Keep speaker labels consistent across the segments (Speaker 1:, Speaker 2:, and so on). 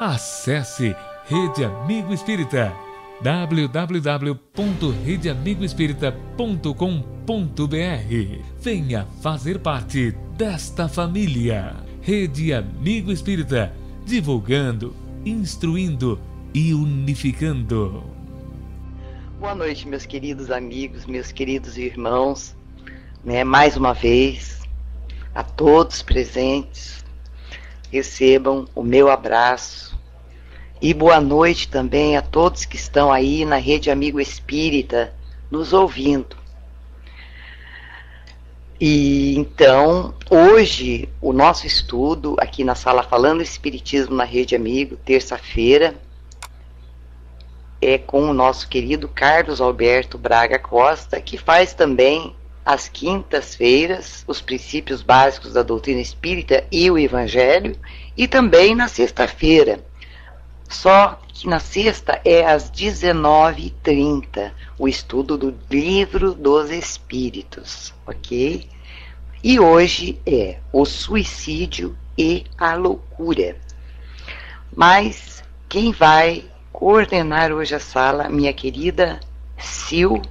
Speaker 1: Acesse Rede Amigo Espírita, www.redeamigoespírita.com.br. Venha fazer parte desta família. Rede Amigo Espírita, divulgando, instruindo e unificando.
Speaker 2: Boa noite, meus queridos amigos, meus queridos irmãos, mais uma vez, a todos presentes, recebam o meu abraço e boa noite também a todos que estão aí na Rede Amigo Espírita, nos ouvindo. E então, hoje, o nosso estudo aqui na sala Falando Espiritismo na Rede Amigo, terça-feira, é com o nosso querido Carlos Alberto Braga Costa, que faz também às quintas-feiras os princípios básicos da doutrina espírita e o evangelho, e também na sexta-feira. Só que na sexta é às 19h30, o estudo do Livro dos Espíritos, ok? E hoje é o suicídio e a loucura. Mas quem vai coordenar hoje a sala, minha querida Sil,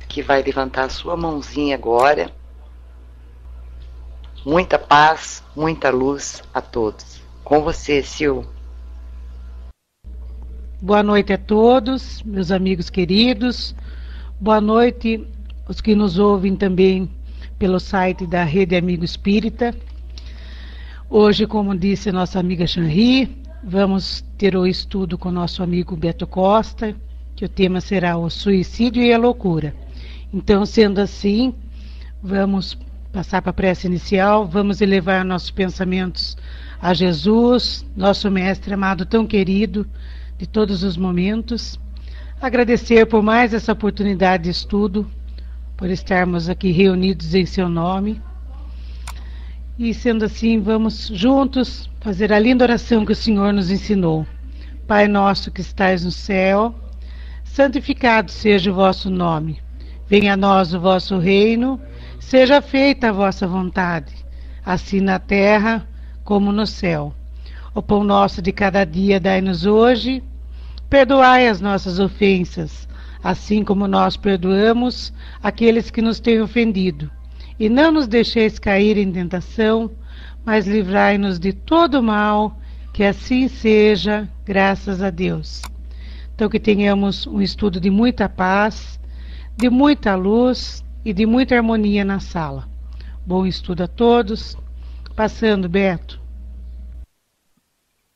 Speaker 2: que vai levantar a sua mãozinha agora. Muita paz, muita luz a todos. Com você, Sil.
Speaker 3: Boa noite a todos, meus amigos queridos. Boa noite os que nos ouvem também pelo site da Rede Amigo Espírita. Hoje, como disse a nossa amiga Chanri, vamos ter o estudo com o nosso amigo Beto Costa, que o tema será o suicídio e a loucura. Então, sendo assim, vamos passar para a prece inicial, vamos elevar nossos pensamentos a Jesus, nosso mestre amado, tão querido, de todos os momentos. Agradecer por mais essa oportunidade de estudo, por estarmos aqui reunidos em seu nome. E sendo assim, vamos juntos fazer a linda oração que o Senhor nos ensinou. Pai nosso que estais no céu, santificado seja o vosso nome. Venha a nós o vosso reino, seja feita a vossa vontade, assim na terra como no céu. O pão nosso de cada dia dai-nos hoje, perdoai as nossas ofensas, assim como nós perdoamos aqueles que nos têm ofendido. E não nos deixeis cair em tentação, mas livrai-nos de todo mal, que assim seja, graças a Deus. Então que tenhamos um estudo de muita paz, de muita luz e de muita harmonia na sala. Bom estudo a todos. Passando, Beto.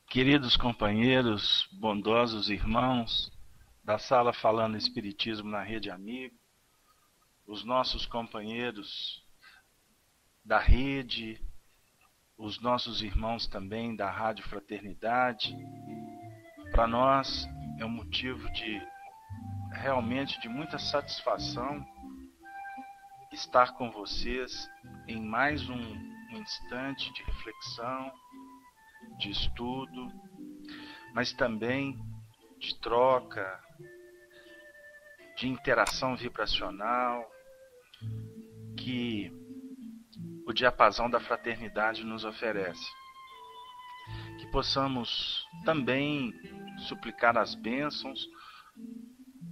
Speaker 4: Queridos companheiros, bondosos irmãos da sala Falando Espiritismo na Rede Amigo, os nossos companheiros da rede, os nossos irmãos também da Rádio Fraternidade, para nós é um motivo de realmente de muita satisfação estar com vocês em mais um instante de reflexão, de estudo, mas também de troca, de interação vibracional, que o diapasão da fraternidade nos oferece. Que possamos também suplicar as bênçãos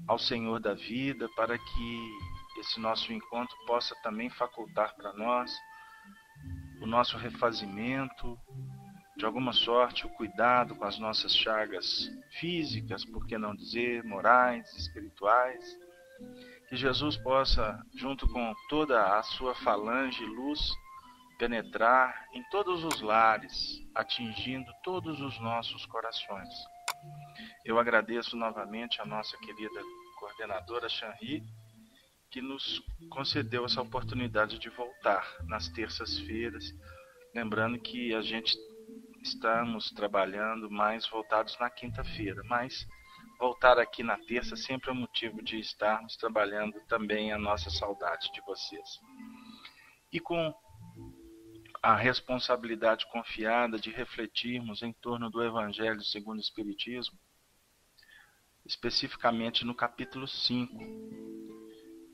Speaker 4: ao Senhor da vida, para que esse nosso encontro possa também facultar para nós o nosso refazimento, de alguma sorte o cuidado com as nossas chagas físicas, por que não dizer, morais, espirituais. Que Jesus possa, junto com toda a sua falange luz, penetrar em todos os lares, atingindo todos os nossos corações. Eu agradeço novamente a nossa querida coordenadora Chanri, que nos concedeu essa oportunidade de voltar nas terças-feiras, lembrando que a gente estamos trabalhando mais voltados na quinta-feira, mas voltar aqui na terça sempre é um motivo de estarmos trabalhando também a nossa saudade de vocês. E com a responsabilidade confiada de refletirmos em torno do Evangelho segundo o Espiritismo, especificamente no capítulo 5,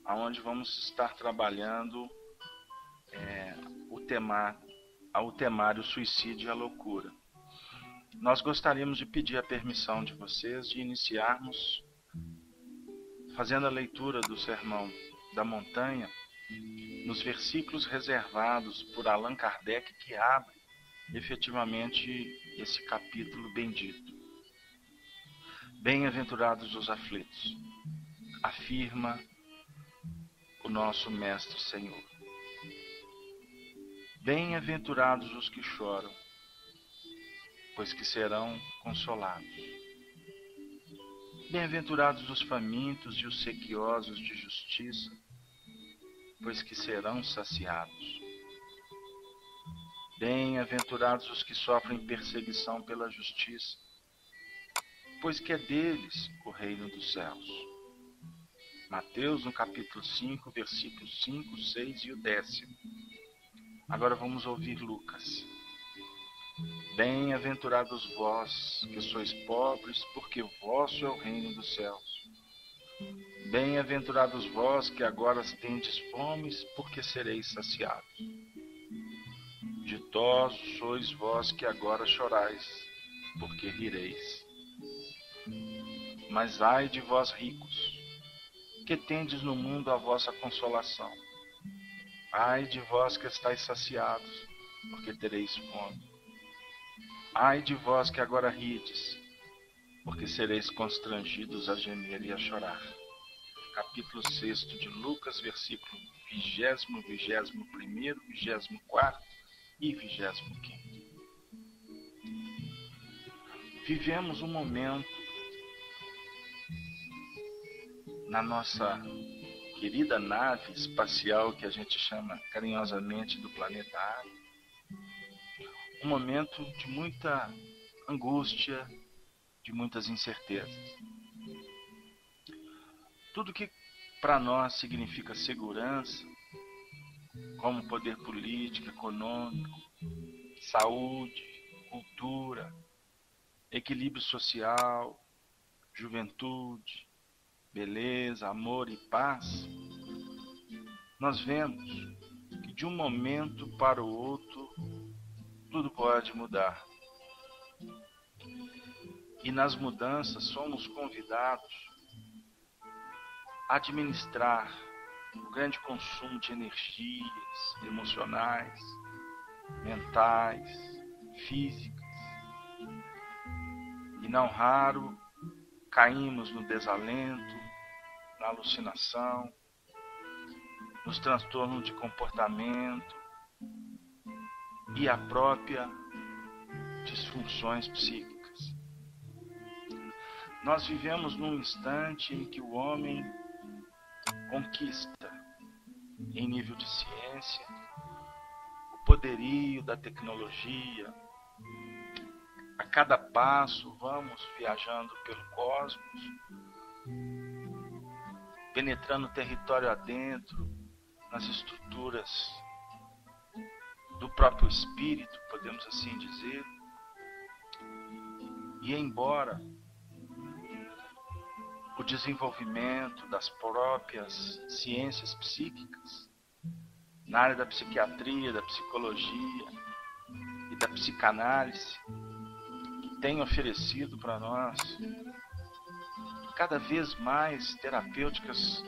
Speaker 4: onde vamos estar trabalhando o temário suicídio e a loucura. nós gostaríamos de pedir a permissão de vocês de iniciarmos fazendo a leitura do Sermão da Montanha nos versículos reservados por Allan Kardec, que abre efetivamente esse capítulo bendito. Bem-aventurados os aflitos, afirma o nosso Mestre Senhor. Bem-aventurados os que choram, pois que serão consolados. Bem-aventurados os famintos e os sequiosos de justiça, pois que serão saciados. Bem-aventurados os que sofrem perseguição pela justiça, pois que é deles o reino dos céus. Mateus, no capítulo 5, versículos 5, 6 e o 10º. Agora vamos ouvir Lucas. Bem-aventurados vós, que sois pobres, porque vosso é o reino dos céus. Bem-aventurados vós, que agora tendes fomes, porque sereis saciados. Ditosos sois vós que agora chorais, porque rireis. Mas ai de vós ricos, que tendes no mundo a vossa consolação. Ai de vós que estáis saciados, porque tereis fome. Ai de vós que agora rides, porque sereis constrangidos a gemer e a chorar. Capítulo 6 de Lucas, versículo 20º, 21º, 24º e 25º. Vivemos um momento na nossa querida nave espacial que a gente chama carinhosamente do planeta Água, um momento de muita angústia, de muitas incertezas. Tudo que para nós significa segurança, como poder político, econômico, saúde, cultura, equilíbrio social, juventude, beleza, amor e paz, nós vemos que de um momento para o outro tudo pode mudar. E nas mudanças somos convidados a administrar o grande consumo de energias emocionais, mentais, físicas. E não raro caímos no desalento, na alucinação, nos transtornos de comportamento e a própria disfunções psíquicas. Nós vivemos num instante em que o homem conquista, em nível de ciência, o poderio da tecnologia. A cada passo vamos viajando pelo cosmos, penetrando o território adentro, nas estruturas do próprio espírito, podemos assim dizer. E embora o desenvolvimento das próprias ciências psíquicas, na área da psiquiatria, da psicologia e da psicanálise, tem oferecido para nós cada vez mais terapêuticas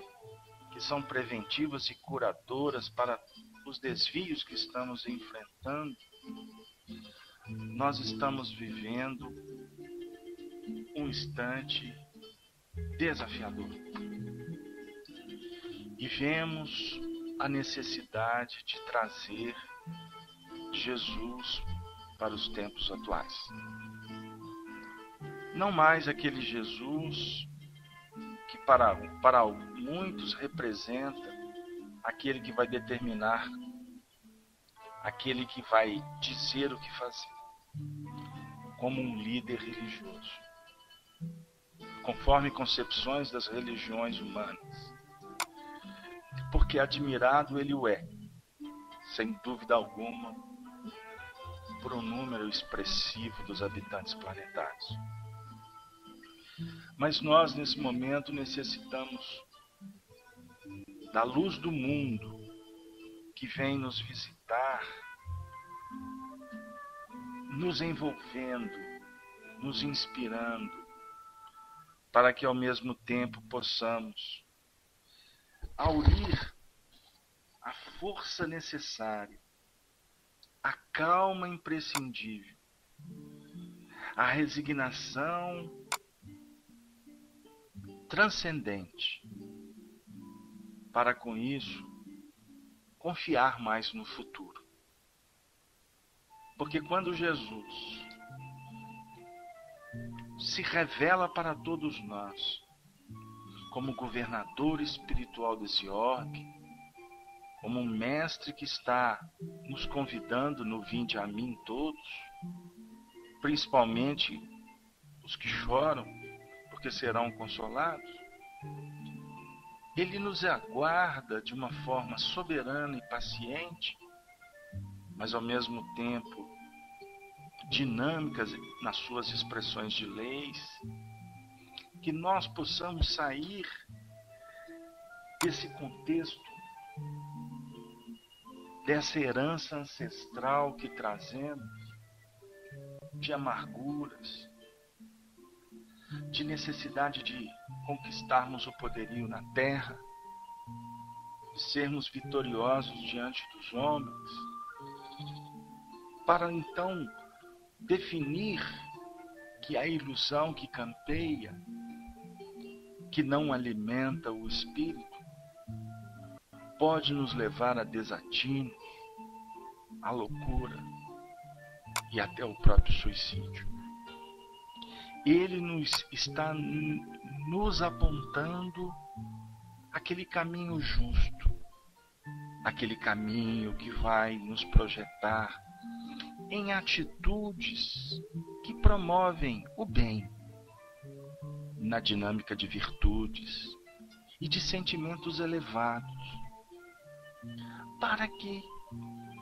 Speaker 4: que são preventivas e curadoras para os desvios que estamos enfrentando, nós estamos vivendo um instante desafiador. E vemos a necessidade de trazer Jesus para os tempos atuais. Não mais aquele Jesus que para muitos representa aquele que vai determinar, aquele que vai dizer o que fazer, como um líder religioso, conforme concepções das religiões humanas. Porque admirado ele o é, sem dúvida alguma, por um número expressivo dos habitantes planetários. Mas nós, nesse momento, necessitamos da luz do mundo que vem nos visitar, nos envolvendo nos inspirando, para que ao mesmo tempo possamos aurir a força necessária, a calma imprescindível, a resignação transcendente, para com isso confiar mais no futuro. Porque quando Jesus se revela para todos nós como governador espiritual desse orbe, como um mestre que está nos convidando no vinde a mim todos, principalmente os que choram, porque serão consolados, ele nos aguarda de uma forma soberana e paciente, mas ao mesmo tempo dinâmicas nas suas expressões de leis, que nós possamos sair desse contexto, dessa herança ancestral que trazemos, de amarguras, de necessidade de conquistarmos o poderio na terra, de sermos vitoriosos diante dos homens, para então definir que a ilusão que campeia, que não alimenta o espírito, pode nos levar a desatino, à loucura e até o próprio suicídio. Ele está nos apontando aquele caminho justo, aquele caminho que vai nos projetar em atitudes que promovem o bem, na dinâmica de virtudes e de sentimentos elevados, para que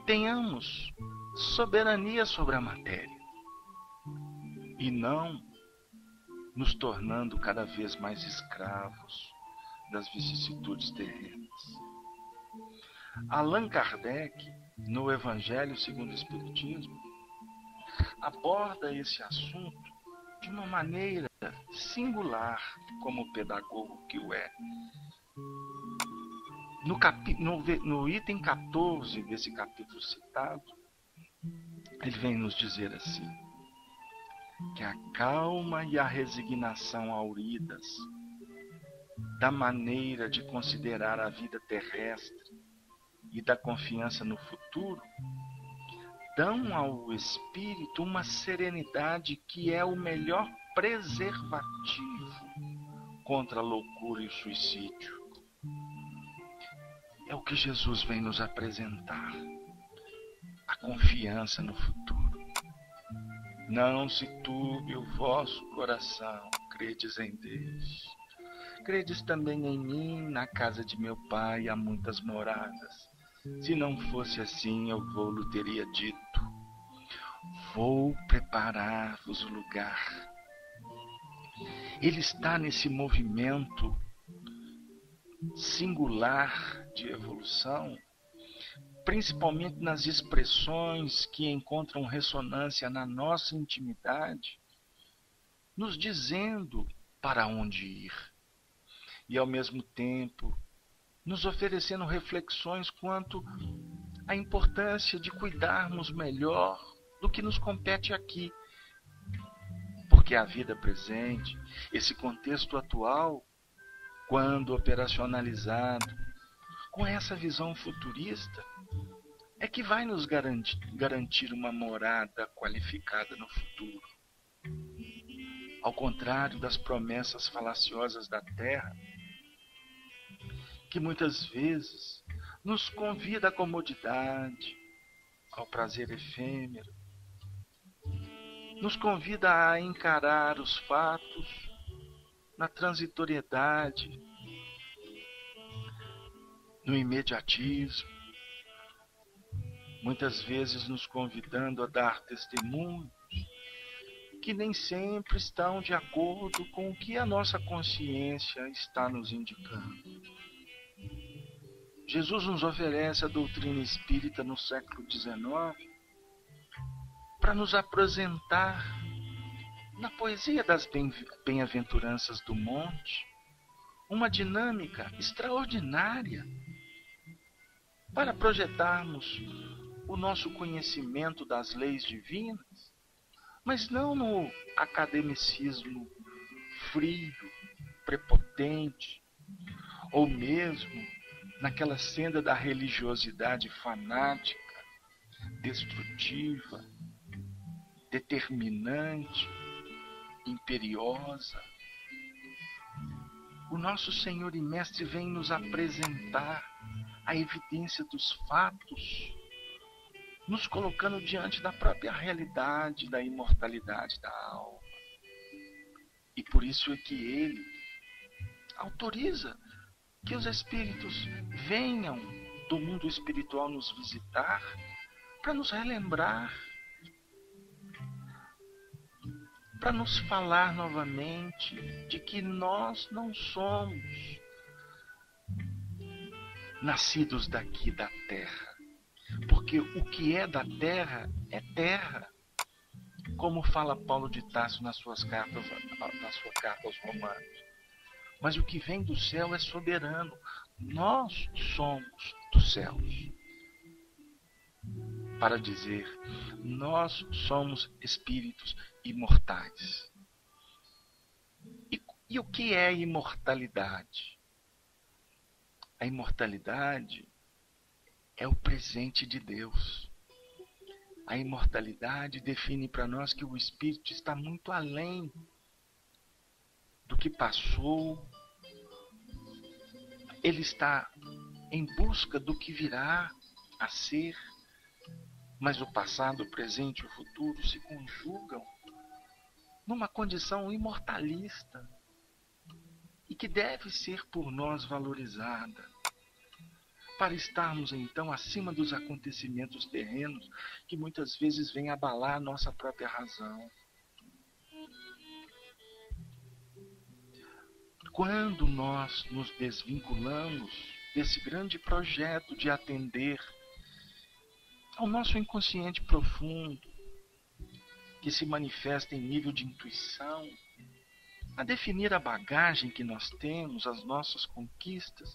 Speaker 4: tenhamos soberania sobre a matéria e não nos tornando cada vez mais escravos das vicissitudes terrenas. Allan Kardec, no Evangelho segundo o Espiritismo, aborda esse assunto de uma maneira singular, como pedagogo que o é. No item 14 desse capítulo citado, ele vem nos dizer assim, que a calma e a resignação auridas da maneira de considerar a vida terrestre e da confiança no futuro dão ao espírito uma serenidade que é o melhor preservativo contra a loucura e o suicídio. É o que Jesus vem nos apresentar, a confiança no futuro. Não se turbe o vosso coração, credes em Deus. Credes também em mim, na casa de meu pai há muitas moradas. Se não fosse assim, eu vou-lhe teria dito. Vou preparar-vos o lugar. Ele está nesse movimento singular de evolução, principalmente nas expressões que encontram ressonância na nossa intimidade, nos dizendo para onde ir. E ao mesmo tempo, nos oferecendo reflexões quanto à importância de cuidarmos melhor do que nos compete aqui. Porque a vida presente, esse contexto atual, quando operacionalizado com essa visão futurista, é que vai nos garantir uma morada qualificada no futuro. Ao contrário das promessas falaciosas da terra, que muitas vezes nos convida à comodidade, ao prazer efêmero, nos convida a encarar os fatos na transitoriedade, no imediatismo, muitas vezes nos convidando a dar testemunhos que nem sempre estão de acordo com o que a nossa consciência está nos indicando. Jesus nos oferece a doutrina espírita no século XIX para nos apresentar na poesia das bem-aventuranças do monte, uma dinâmica extraordinária para projetarmos o nosso conhecimento das leis divinas, mas não no academicismo frio, prepotente, ou mesmo naquela senda da religiosidade fanática, destrutiva, determinante, imperiosa. O nosso Senhor e Mestre vem nos apresentar a evidência dos fatos, nos colocando diante da própria realidade da imortalidade da alma. E por isso é que Ele autoriza que os espíritos venham do mundo espiritual nos visitar para nos relembrar, para nos falar novamente de que nós não somos nascidos daqui da terra, porque o que é da terra é terra, como fala Paulo de Tarso na sua carta aos Romanos. Mas o que vem do céu é soberano. Nós somos dos céus. Para dizer, nós somos espíritos imortais. E o que é imortalidade? A imortalidade é o presente de Deus. A imortalidade define para nós que o espírito está muito além do que passou. Ele está em busca do que virá a ser, mas o passado, o presente e o futuro se conjugam numa condição imortalista e que deve ser por nós valorizada, para estarmos então acima dos acontecimentos terrenos que muitas vezes vêm abalar a nossa própria razão. Quando nós nos desvinculamos desse grande projeto de atender ao nosso inconsciente profundo, que se manifesta em nível de intuição, a definir a bagagem que nós temos, as nossas conquistas,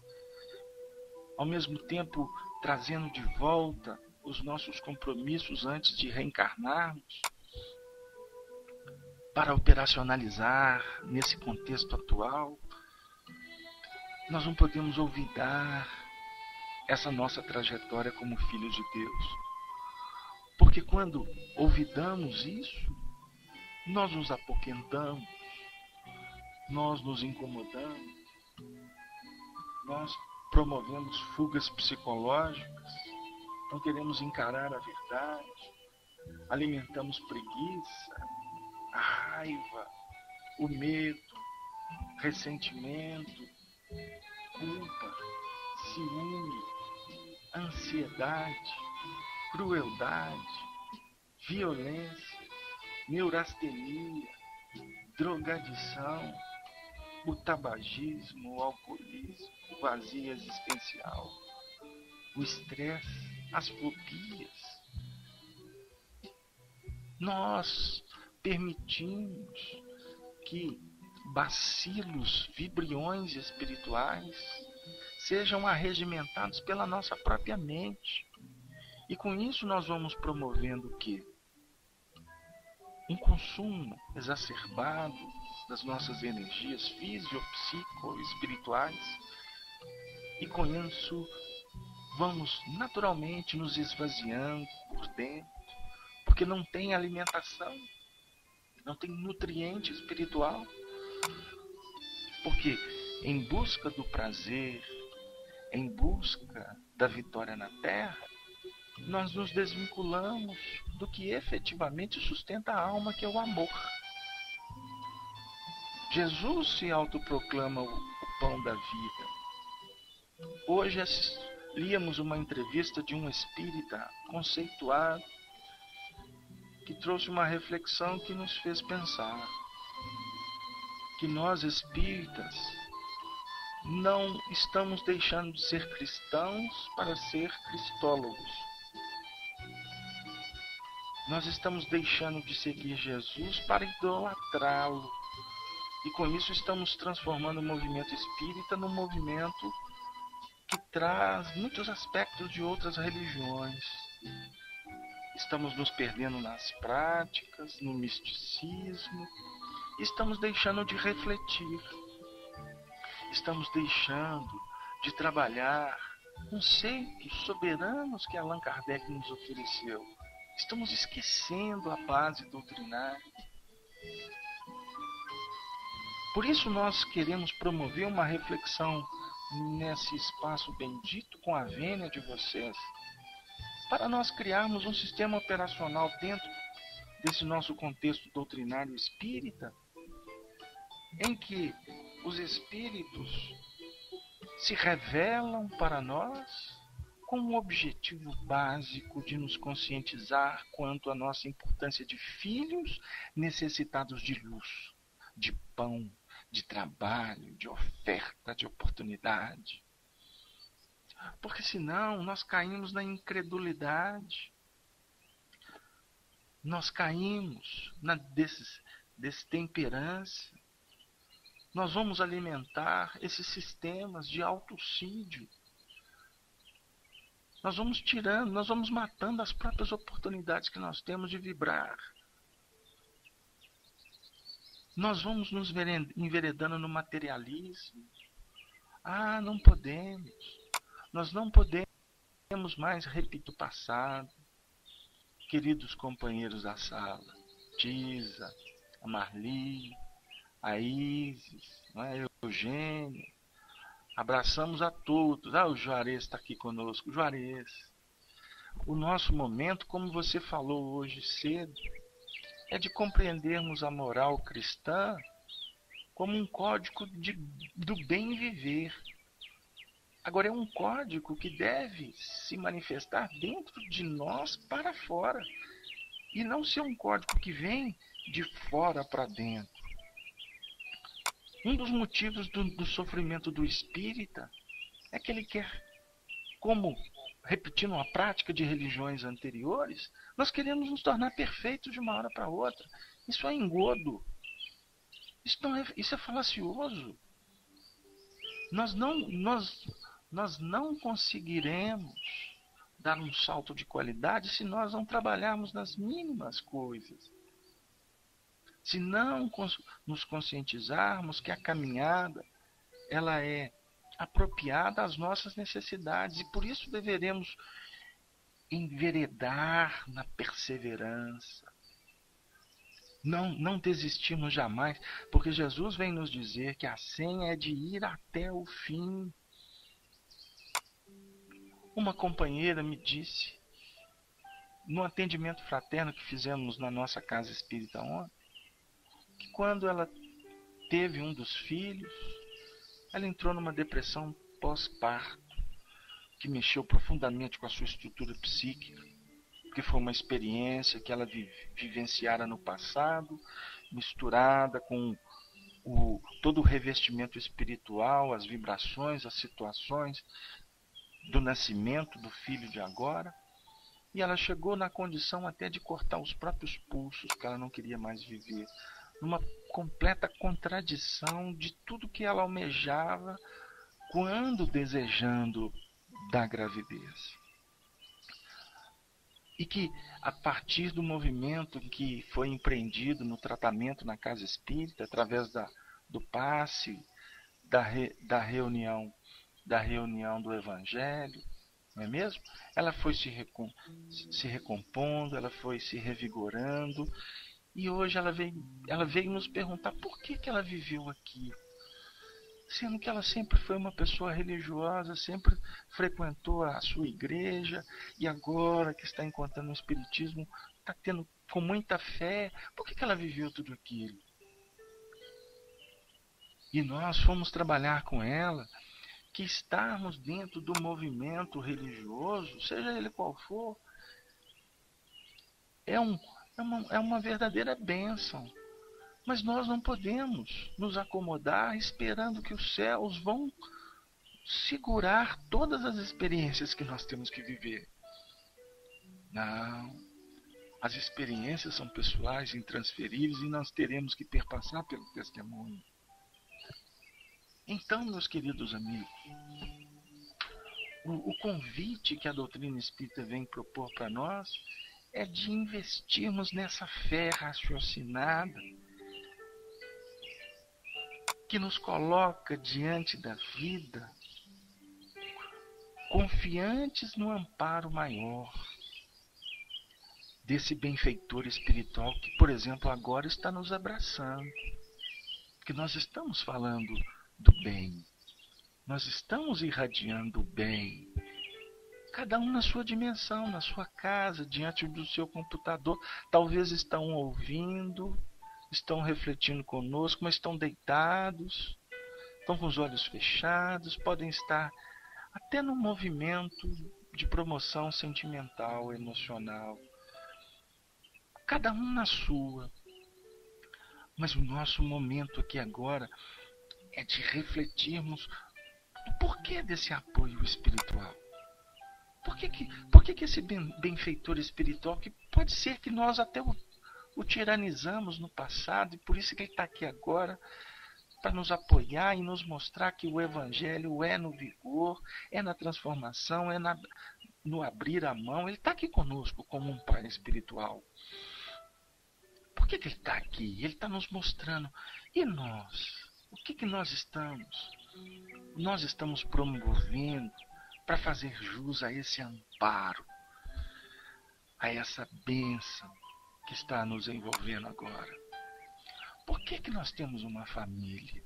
Speaker 4: ao mesmo tempo trazendo de volta os nossos compromissos antes de reencarnarmos, para operacionalizar nesse contexto atual, nós não podemos olvidar essa nossa trajetória como filhos de Deus. Porque quando olvidamos isso, nós nos apoquentamos, nós nos incomodamos, nós promovemos fugas psicológicas, não queremos encarar a verdade, alimentamos preguiça, a raiva, o medo, ressentimento, culpa, ciúme, ansiedade, crueldade, violência, neurastenia, drogadição, o tabagismo, o alcoolismo, o vazio existencial, o estresse, as fobias. Nós permitimos que bacilos, vibriões espirituais sejam arregimentados pela nossa própria mente. E com isso nós vamos promovendo o quê? Um consumo exacerbado das nossas energias físico-psico-espirituais. E com isso vamos naturalmente nos esvaziando por dentro, porque não tem alimentação, não tem nutriente espiritual. Porque em busca do prazer, em busca da vitória na terra, nós nos desvinculamos do que efetivamente sustenta a alma, que é o amor. Jesus se autoproclama o pão da vida. Hoje líamos uma entrevista de um espírita conceituado que trouxe uma reflexão que nos fez pensar que nós espíritas não estamos deixando de ser cristãos para ser cristólogos. Nós estamos deixando de seguir Jesus para idolatrá-lo. E com isso estamos transformando o movimento espírita num movimento que traz muitos aspectos de outras religiões. Estamos nos perdendo nas práticas, no misticismo. Estamos deixando de refletir. Estamos deixando de trabalhar conceitos soberanos que Allan Kardec nos ofereceu. Estamos esquecendo a base doutrinária. Por isso nós queremos promover uma reflexão nesse espaço bendito com a vênia de vocês, para nós criarmos um sistema operacional dentro desse nosso contexto doutrinário espírita, em que os espíritos se revelam para nós com o objetivo básico de nos conscientizar quanto à nossa importância de filhos necessitados de luz, de pão, de trabalho, de oferta, de oportunidade. Porque senão nós caímos na incredulidade. Nós caímos na destemperança. Nós vamos alimentar esses sistemas de autocídio. Nós vamos tirando, nós vamos matando as próprias oportunidades que nós temos de vibrar. Nós vamos nos enveredando no materialismo. Ah, não podemos. Nós não podemos mais repetir o passado. Queridos companheiros da sala, Tisa, a Marli, a Isis, a Eugênia, abraçamos a todos. Ah, o Juarez está aqui conosco. Juarez, o nosso momento, como você falou hoje cedo, é de compreendermos a moral cristã como um código do bem viver. Agora, é um código que deve se manifestar dentro de nós para fora, e não ser um código que vem de fora para dentro. Um dos motivos do sofrimento do espírita é que ele quer, como repetindo a prática de religiões anteriores, nós queremos nos tornar perfeitos de uma hora para outra. Isso é engodo. Isso é falacioso. Nós não conseguiremos dar um salto de qualidade se nós não trabalharmos nas mínimas coisas. Se não nos conscientizarmos que a caminhada ela é apropriada às nossas necessidades, e por isso deveremos enveredar na perseverança. Não desistirmos jamais, porque Jesus vem nos dizer que a senha é de ir até o fim. Uma companheira me disse, no atendimento fraterno que fizemos na nossa casa espírita ontem, que quando ela teve um dos filhos, ela entrou numa depressão pós-parto, que mexeu profundamente com a sua estrutura psíquica, que foi uma experiência que ela vivenciara no passado, misturada com todo o revestimento espiritual, as vibrações, as situações do nascimento do filho de agora. E ela chegou na condição até de cortar os próprios pulsos, que ela não queria mais viver, numa completa contradição de tudo que ela almejava quando desejando da gravidez. E que, a partir do movimento que foi empreendido no tratamento na casa espírita, através do passe, da reunião do Evangelho, não é mesmo? Ela foi se recompondo, ela foi se revigorando, e hoje ela veio nos perguntar por que ela viveu aquilo. Sendo que ela sempre foi uma pessoa religiosa, sempre frequentou a sua igreja, e agora que está encontrando o Espiritismo, está tendo com muita fé. Por que ela viveu tudo aquilo? E nós fomos trabalhar com ela que estarmos dentro do movimento religioso, seja ele qual for, é uma verdadeira bênção. Mas nós não podemos nos acomodar esperando que os céus vão segurar todas as experiências que nós temos que viver. Não. As experiências são pessoais, intransferíveis, e nós teremos que perpassar pelo testemunho. Então, meus queridos amigos, o convite que a doutrina espírita vem propor para nós é de investirmos nessa fé raciocinada que nos coloca diante da vida, confiantes no amparo maior desse benfeitor espiritual que, por exemplo, agora está nos abraçando. Que nós estamos falando do bem. Nós estamos irradiando o bem. Cada um na sua dimensão, na sua casa, diante do seu computador. Talvez estão ouvindo, estão refletindo conosco, mas estão deitados, estão com os olhos fechados, podem estar até num movimento de promoção sentimental, emocional. Cada um na sua. Mas o nosso momento aqui agora é de refletirmos o porquê desse apoio espiritual. Por que esse benfeitor espiritual, que pode ser que nós até o tiranizamos no passado, e por isso que ele está aqui agora, para nos apoiar e nos mostrar que o Evangelho é no vigor, é na transformação, é no abrir a mão. Ele está aqui conosco como um pai espiritual. Por que ele está aqui? Ele está nos mostrando. E nós? O que nós estamos? Nós estamos promovendo para fazer jus a esse amparo, a essa bênção que está nos envolvendo agora. Por que nós temos uma família?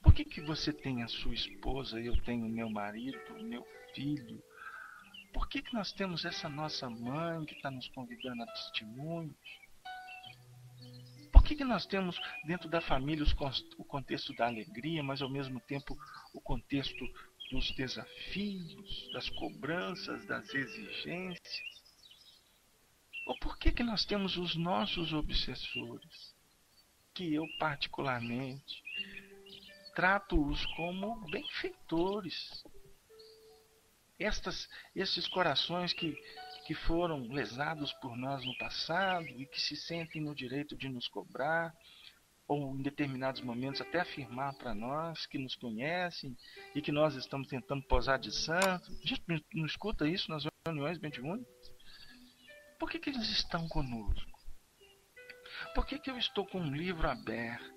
Speaker 4: Por que você tem a sua esposa, eu tenho o meu marido, o meu filho? Por que nós temos essa nossa mãe que está nos convidando a testemunhos? Por que nós temos dentro da família o contexto da alegria, mas ao mesmo tempo o contexto dos desafios, das cobranças, das exigências? Ou por que nós temos os nossos obsessores, que eu particularmente trato-os como benfeitores? Esses corações que foram lesados por nós no passado e que se sentem no direito de nos cobrar, ou em determinados momentos até afirmar para nós que nos conhecem e que nós estamos tentando posar de santo. A gente não escuta isso nas reuniões mediúnicas? Por que eles estão conosco? Por que eu estou com um livro aberto?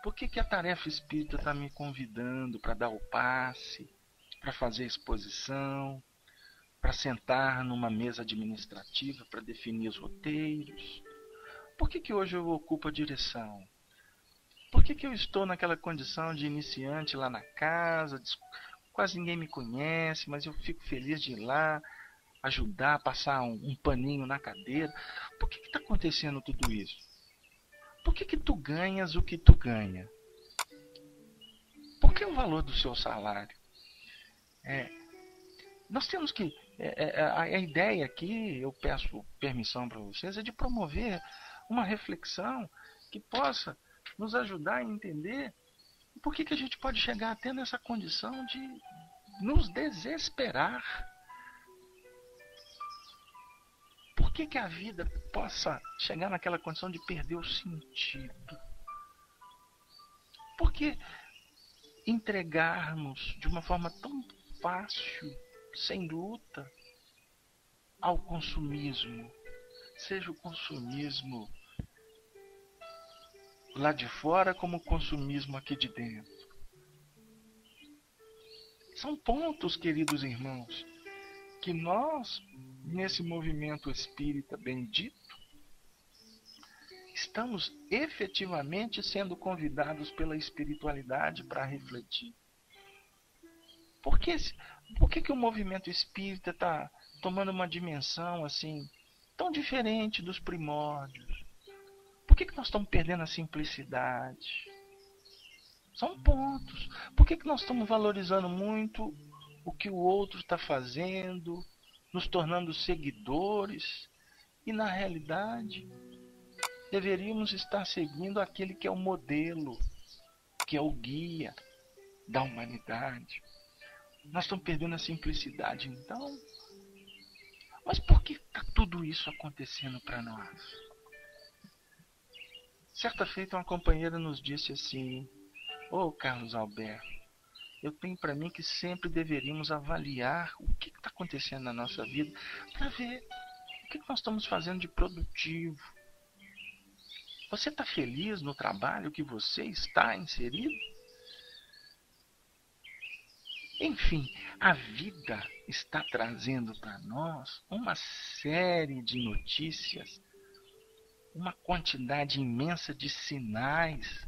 Speaker 4: Por que a tarefa espírita está me convidando para dar o passe, para fazer a exposição, para sentar numa mesa administrativa, para definir os roteiros? Por que hoje eu ocupo a direção? Por que eu estou naquela condição de iniciante lá na casa? Quase ninguém me conhece, mas eu fico feliz de ir lá, ajudar, passar um paninho na cadeira. Por que está acontecendo tudo isso? Por que tu ganhas o que tu ganha? Por que o valor do seu salário? Nós temos que... a ideia aqui, eu peço permissão para vocês, é de promover uma reflexão que possa nos ajudar a entender por que a gente pode chegar até nessa condição de nos desesperar. Por que a vida possa chegar naquela condição de perder o sentido? Por que entregarmos de uma forma tão fácil, sem luta, ao consumismo? Seja o consumismo lá de fora como o consumismo aqui de dentro. São pontos, queridos irmãos, que nós, nesse movimento espírita bendito, estamos efetivamente sendo convidados pela espiritualidade para refletir. Por que o movimento espírita está tomando uma dimensão assim tão diferente dos primórdios? Por que nós estamos perdendo a simplicidade? São pontos. Por que nós estamos valorizando muito o que o outro está fazendo, nos tornando seguidores? E na realidade, deveríamos estar seguindo aquele que é o modelo, que é o guia da humanidade. Nós estamos perdendo a simplicidade, então. Mas por que está tudo isso acontecendo para nós? Certa feita, uma companheira nos disse assim: Ô Carlos Alberto, eu tenho para mim que sempre deveríamos avaliar o que está acontecendo na nossa vida para ver o que nós estamos fazendo de produtivo. Você está feliz no trabalho que você está inserido? Enfim, a vida está trazendo para nós uma série de notícias, uma quantidade imensa de sinais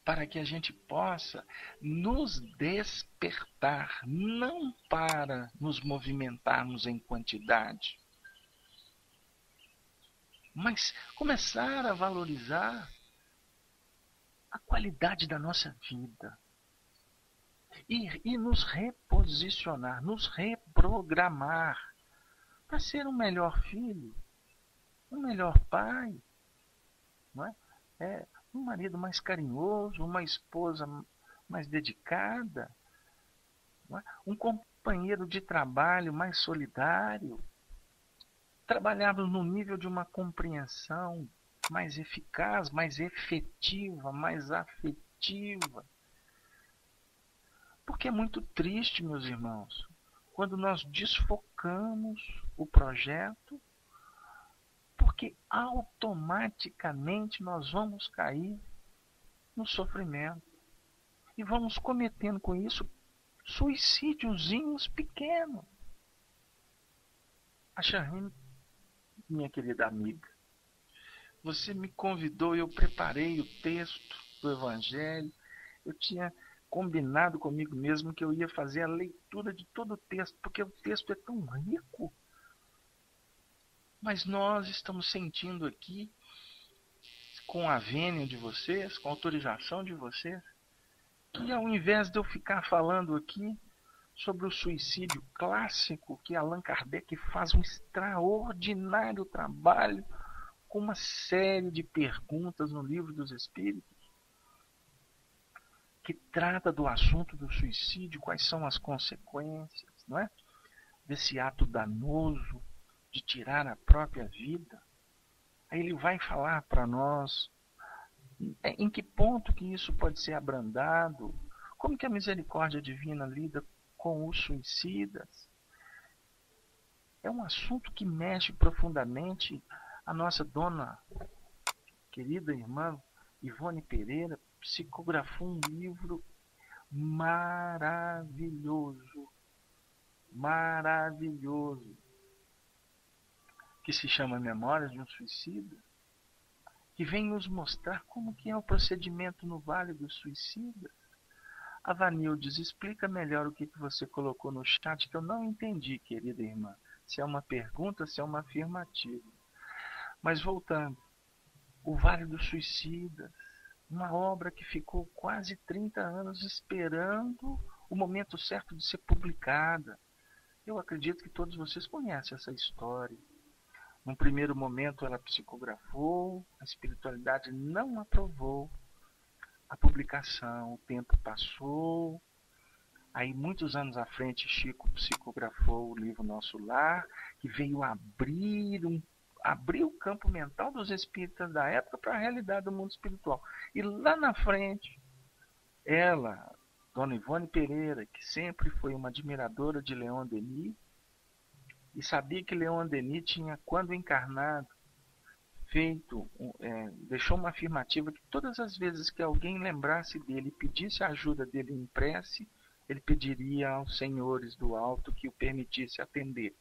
Speaker 4: para que a gente possa nos despertar, não para nos movimentarmos em quantidade, mas começar a valorizar a qualidade da nossa vida e nos reposicionar, nos reprogramar para ser um melhor filho, um melhor pai, não é? Um marido mais carinhoso, uma esposa mais dedicada, não é? Um companheiro de trabalho mais solidário. Trabalharmos no nível de uma compreensão mais eficaz, mais efetiva, mais afetiva. Porque é muito triste, meus irmãos, quando nós desfocamos o projeto, porque automaticamente nós vamos cair no sofrimento. E vamos cometendo com isso suicídiozinhos pequenos. A Charlene, minha querida amiga, você me convidou, eu preparei o texto do Evangelho, eu tinha combinado comigo mesmo que eu ia fazer a leitura de todo o texto, porque o texto é tão rico. Mas nós estamos sentindo aqui, com a vênia de vocês, com a autorização de vocês, que ao invés de eu ficar falando aqui sobre o suicídio clássico, que Allan Kardec faz um extraordinário trabalho com uma série de perguntas no Livro dos Espíritos, que trata do assunto do suicídio, quais são as consequências, não é? Desse ato danoso de tirar a própria vida. Aí ele vai falar para nós em que ponto que isso pode ser abrandado, como que a misericórdia divina lida com os suicidas. É um assunto que mexe profundamente. A nossa dona, querida irmã Ivone Pereira, psicografou um livro maravilhoso, que se chama Memórias de um Suicida, que vem nos mostrar como que é o procedimento no Vale do Suicida. A Vanildes, explica melhor o que você colocou no chat, que eu não entendi, querida irmã. Se é uma pergunta, se é uma afirmativa. Mas voltando, o Vale do Suicida, uma obra que ficou quase 30 anos esperando o momento certo de ser publicada. Eu acredito que todos vocês conhecem essa história. Num primeiro momento ela psicografou, a espiritualidade não aprovou a publicação, o tempo passou. Aí muitos anos à frente Chico psicografou o livro Nosso Lar, que veio abrir o campo mental dos espíritas da época para a realidade do mundo espiritual. E lá na frente, ela, Dona Ivone Pereira, que sempre foi uma admiradora de Leon Denis, e sabia que Leon Denis tinha, quando encarnado, deixou uma afirmativa que todas as vezes que alguém lembrasse dele e pedisse a ajuda dele em prece, ele pediria aos senhores do alto que o permitisse atender.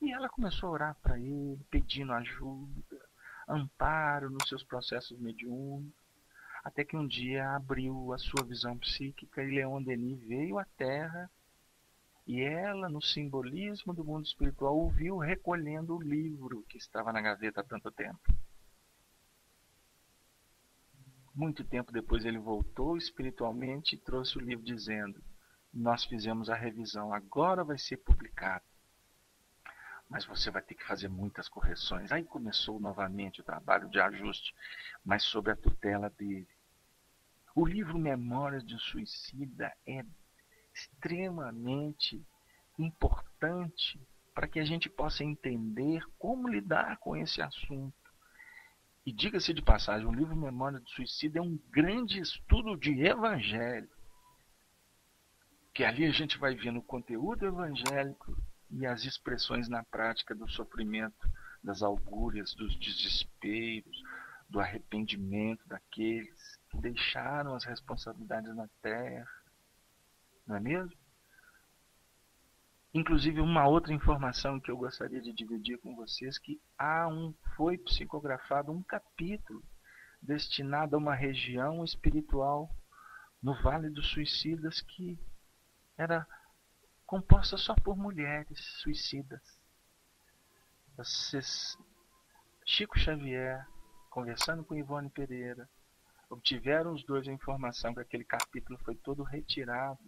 Speaker 4: E ela começou a orar para ele, pedindo ajuda, amparo nos seus processos mediúnicos, até que um dia abriu a sua visão psíquica e Leon Denis veio à Terra e ela, no simbolismo do mundo espiritual, o viu recolhendo o livro que estava na gaveta há tanto tempo. Muito tempo depois ele voltou espiritualmente e trouxe o livro dizendo: nós fizemos a revisão, agora vai ser publicado. Mas você vai ter que fazer muitas correções. Aí começou novamente o trabalho de ajuste, mas sob a tutela dele. O livro Memórias de um Suicida é extremamente importante para que a gente possa entender como lidar com esse assunto. E diga-se de passagem, o livro Memória do Suicida é um grande estudo de evangelho. Que ali a gente vai vendo o conteúdo evangélico e as expressões na prática do sofrimento, das augúrias, dos desesperos, do arrependimento daqueles que deixaram as responsabilidades na terra. Não é mesmo? Inclusive, uma outra informação que eu gostaria de dividir com vocês, que foi psicografado um capítulo destinado a uma região espiritual no Vale dos Suicidas que era composta só por mulheres suicidas. Chico Xavier, conversando com Ivone Pereira, obtiveram os dois a informação que aquele capítulo foi todo retirado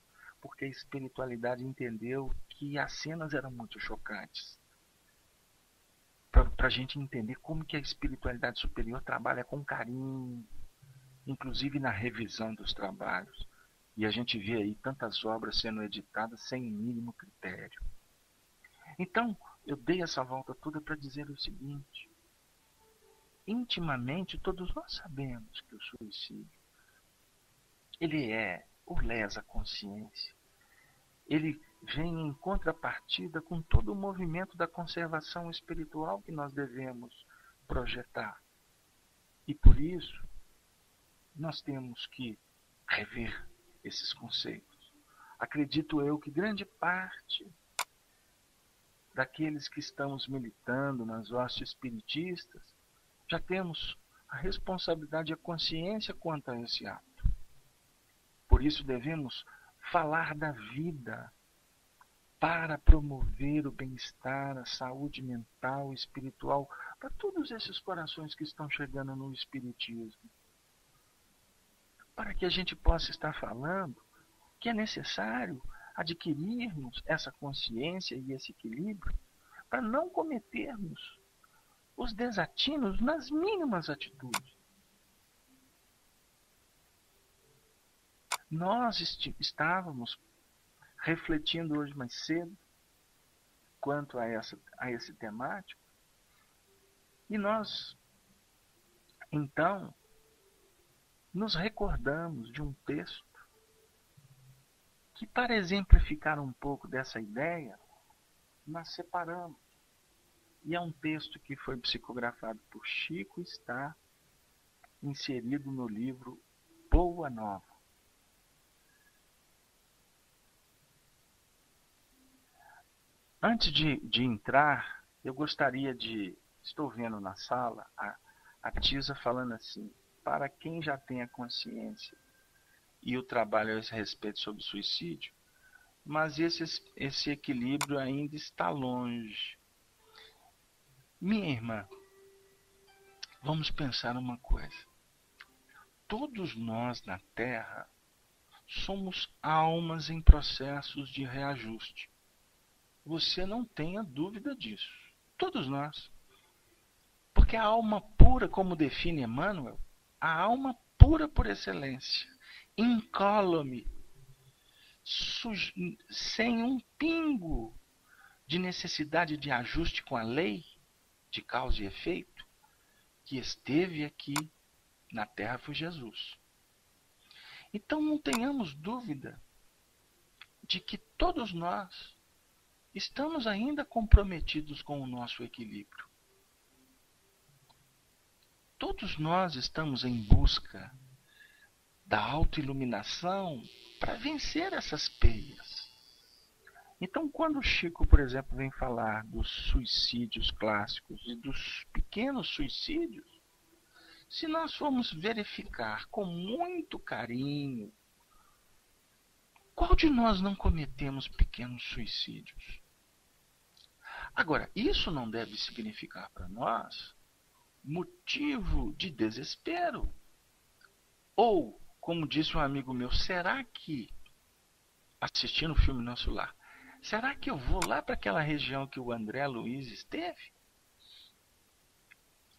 Speaker 4: porque a espiritualidade entendeu que as cenas eram muito chocantes. Para a gente entender como que a espiritualidade superior trabalha com carinho, inclusive na revisão dos trabalhos. E a gente vê aí tantas obras sendo editadas sem o mínimo critério. Então, eu dei essa volta toda para dizer o seguinte. Intimamente, todos nós sabemos que o suicídio, ele lesa a consciência. Ele vem em contrapartida com todo o movimento da conservação espiritual que nós devemos projetar. E por isso, nós temos que rever esses conceitos. Acredito eu que grande parte daqueles que estamos militando nas hostes espiritistas já temos a responsabilidade e a consciência quanto a esse ato. Por isso devemos falar da vida para promover o bem-estar, a saúde mental e espiritual para todos esses corações que estão chegando no espiritismo. Para que a gente possa estar falando que é necessário adquirirmos essa consciência e esse equilíbrio para não cometermos os desatinos nas mínimas atitudes. Nós estávamos refletindo hoje mais cedo quanto a esse temático e nós, então, nos recordamos de um texto que, para exemplificar um pouco dessa ideia, nós separamos. E é um texto que foi psicografado por Chico e está inserido no livro Boa Nova. Antes de entrar, eu gostaria de... Estou vendo na sala a Tisa falando assim, para quem já tem a consciência e o trabalho a esse respeito sobre suicídio, mas esse equilíbrio ainda está longe. Minha irmã, vamos pensar uma coisa. Todos nós na Terra somos almas em processos de reajuste. Você não tenha dúvida disso. Todos nós. Porque a alma pura, como define Emmanuel, a alma pura por excelência, incólume, sem um pingo de necessidade de ajuste com a lei, de causa e efeito, que esteve aqui na Terra foi Jesus. Então não tenhamos dúvida de que todos nós estamos ainda comprometidos com o nosso equilíbrio. Todos nós estamos em busca da autoiluminação para vencer essas peias. Então, quando o Chico, por exemplo, vem falar dos suicídios clássicos e dos pequenos suicídios, se nós formos verificar com muito carinho, qual de nós não cometemos pequenos suicídios? Agora, isso não deve significar para nós motivo de desespero. Ou, como disse um amigo meu, será que, assistindo o filme Nosso Lar, será que eu vou lá para aquela região que o André Luiz esteve?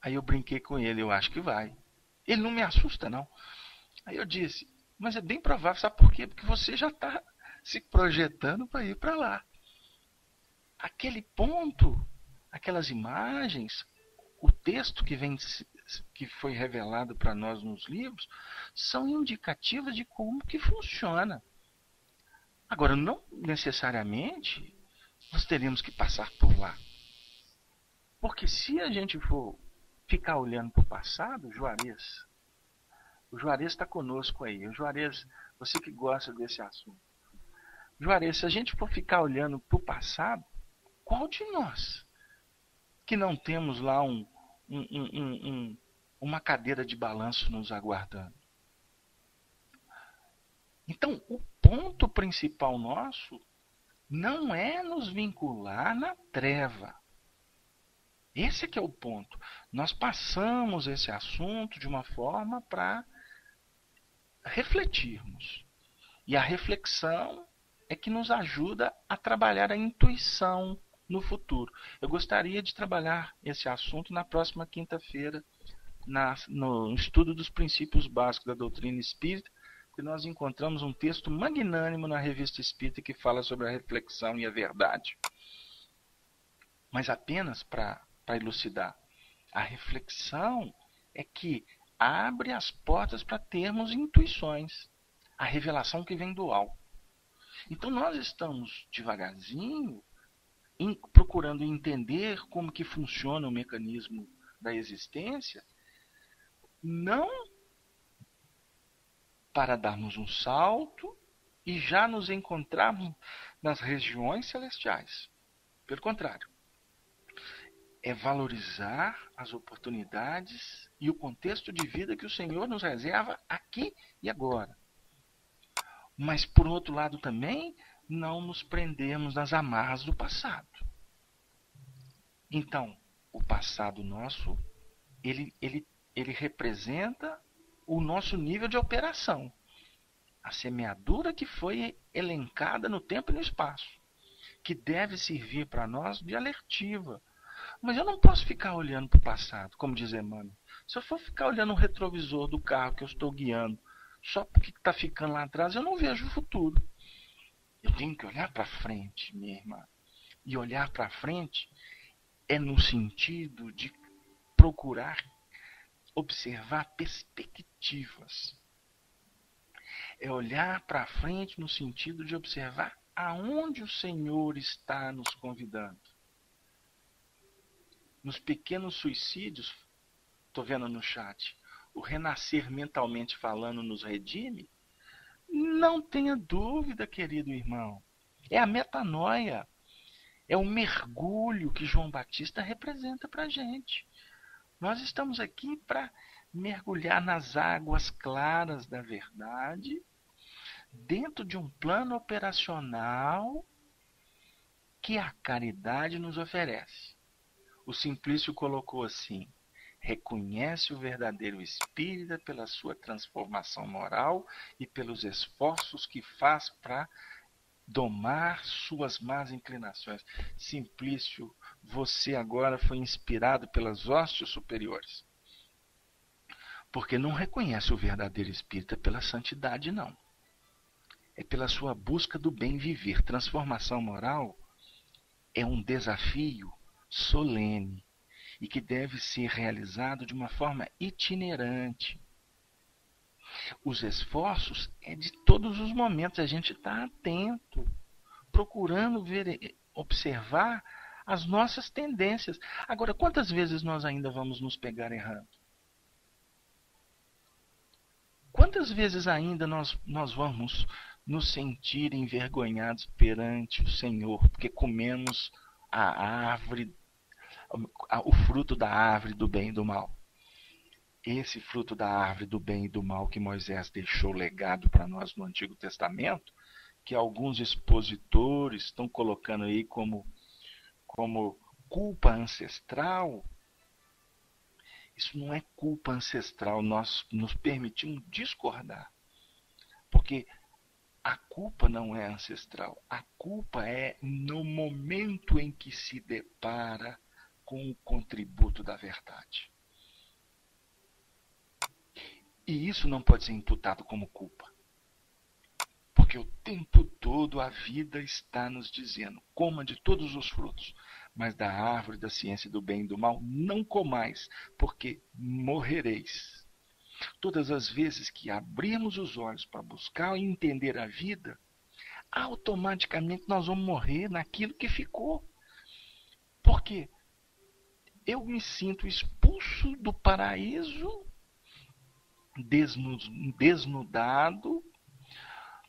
Speaker 4: Aí eu brinquei com ele, eu acho que vai. Ele não me assusta, não. Aí eu disse, mas é bem provável, sabe por quê? Porque você já está se projetando para ir para lá. aquele ponto, aquelas imagens, o texto que foi revelado para nós nos livros, são indicativas de como que funciona. Agora, não necessariamente nós teremos que passar por lá. Porque se a gente for ficar olhando para o passado, o Juarez está conosco aí. O Juarez, você que gosta desse assunto. Juarez, se a gente for ficar olhando para o passado, qual de nós que não temos lá uma cadeira de balanço nos aguardando? Então, o ponto principal nosso não é nos vincular na treva. Esse é que é o ponto. Nós passamos esse assunto de uma forma para refletirmos. E a reflexão é que nos ajuda a trabalhar a intuição no futuro. Eu gostaria de trabalhar esse assunto na próxima quinta-feira, no estudo dos princípios básicos da doutrina espírita, que nós encontramos um texto magnânimo na Revista Espírita que fala sobre a reflexão e a verdade. Mas apenas para elucidar, a reflexão é que abre as portas para termos intuições, a revelação que vem do alto. Então nós estamos devagarzinho procurando entender como que funciona o mecanismo da existência, não para darmos um salto e já nos encontrarmos nas regiões celestiais. Pelo contrário, é valorizar as oportunidades e o contexto de vida que o Senhor nos reserva aqui e agora. Mas, por outro lado também, não nos prendermos nas amarras do passado. Então, o passado nosso, ele representa o nosso nível de operação. A semeadura que foi elencada no tempo e no espaço, que deve servir para nós de alertiva. Mas eu não posso ficar olhando para o passado, como diz Emmanuel. Se eu for ficar olhando o retrovisor do carro que eu estou guiando, só porque está ficando lá atrás, eu não vejo o futuro. Eu tenho que olhar para frente, minha irmã. E olhar para frente é no sentido de procurar observar perspectivas. É olhar para frente no sentido de observar aonde o Senhor está nos convidando. Nos pequenos suicídios, estou vendo no chat, o renascer mentalmente falando nos redime? Não tenha dúvida, querido irmão. É a metanoia. É o mergulho que João Batista representa para a gente. Nós estamos aqui para mergulhar nas águas claras da verdade, dentro de um plano operacional que a caridade nos oferece. O Simplício colocou assim: reconhece o verdadeiro espírita pela sua transformação moral e pelos esforços que faz para domar suas más inclinações. Simplício, você agora foi inspirado pelas hostes superiores. Porque não reconhece o verdadeiro espírita pela santidade, não. É pela sua busca do bem viver. Transformação moral é um desafio solene e que deve ser realizado de uma forma itinerante. Os esforços é de todos os momentos, a gente está atento, procurando ver, observar as nossas tendências. Agora, quantas vezes nós ainda vamos nos pegar errando? Quantas vezes ainda nós vamos nos sentir envergonhados perante o Senhor, porque comemos a árvore, o fruto da árvore do bem e do mal? Esse fruto da árvore do bem e do mal que Moisés deixou legado para nós no Antigo Testamento, que alguns expositores estão colocando aí como culpa ancestral. Isso não é culpa ancestral, nós nos permitimos discordar. Porque a culpa não é ancestral, a culpa é no momento em que se depara com o contributo da verdade. E isso não pode ser imputado como culpa. Porque o tempo todo a vida está nos dizendo: coma de todos os frutos, mas da árvore da ciência do bem e do mal não comais, porque morrereis. Todas as vezes que abrimos os olhos para buscar e entender a vida, automaticamente nós vamos morrer naquilo que ficou. Porque eu me sinto expulso do paraíso, desnudado,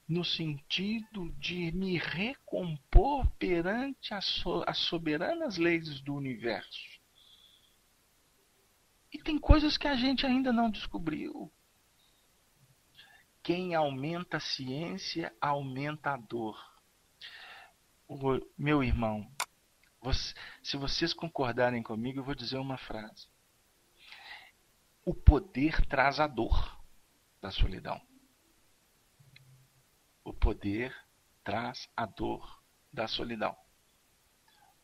Speaker 4: no sentido de me recompor perante as soberanas leis do universo. E tem coisas que a gente ainda não descobriu. Quem aumenta a ciência, aumenta a dor. Meu irmão, se vocês concordarem comigo, eu vou dizer uma frase. O poder traz a dor da solidão. O poder traz a dor da solidão.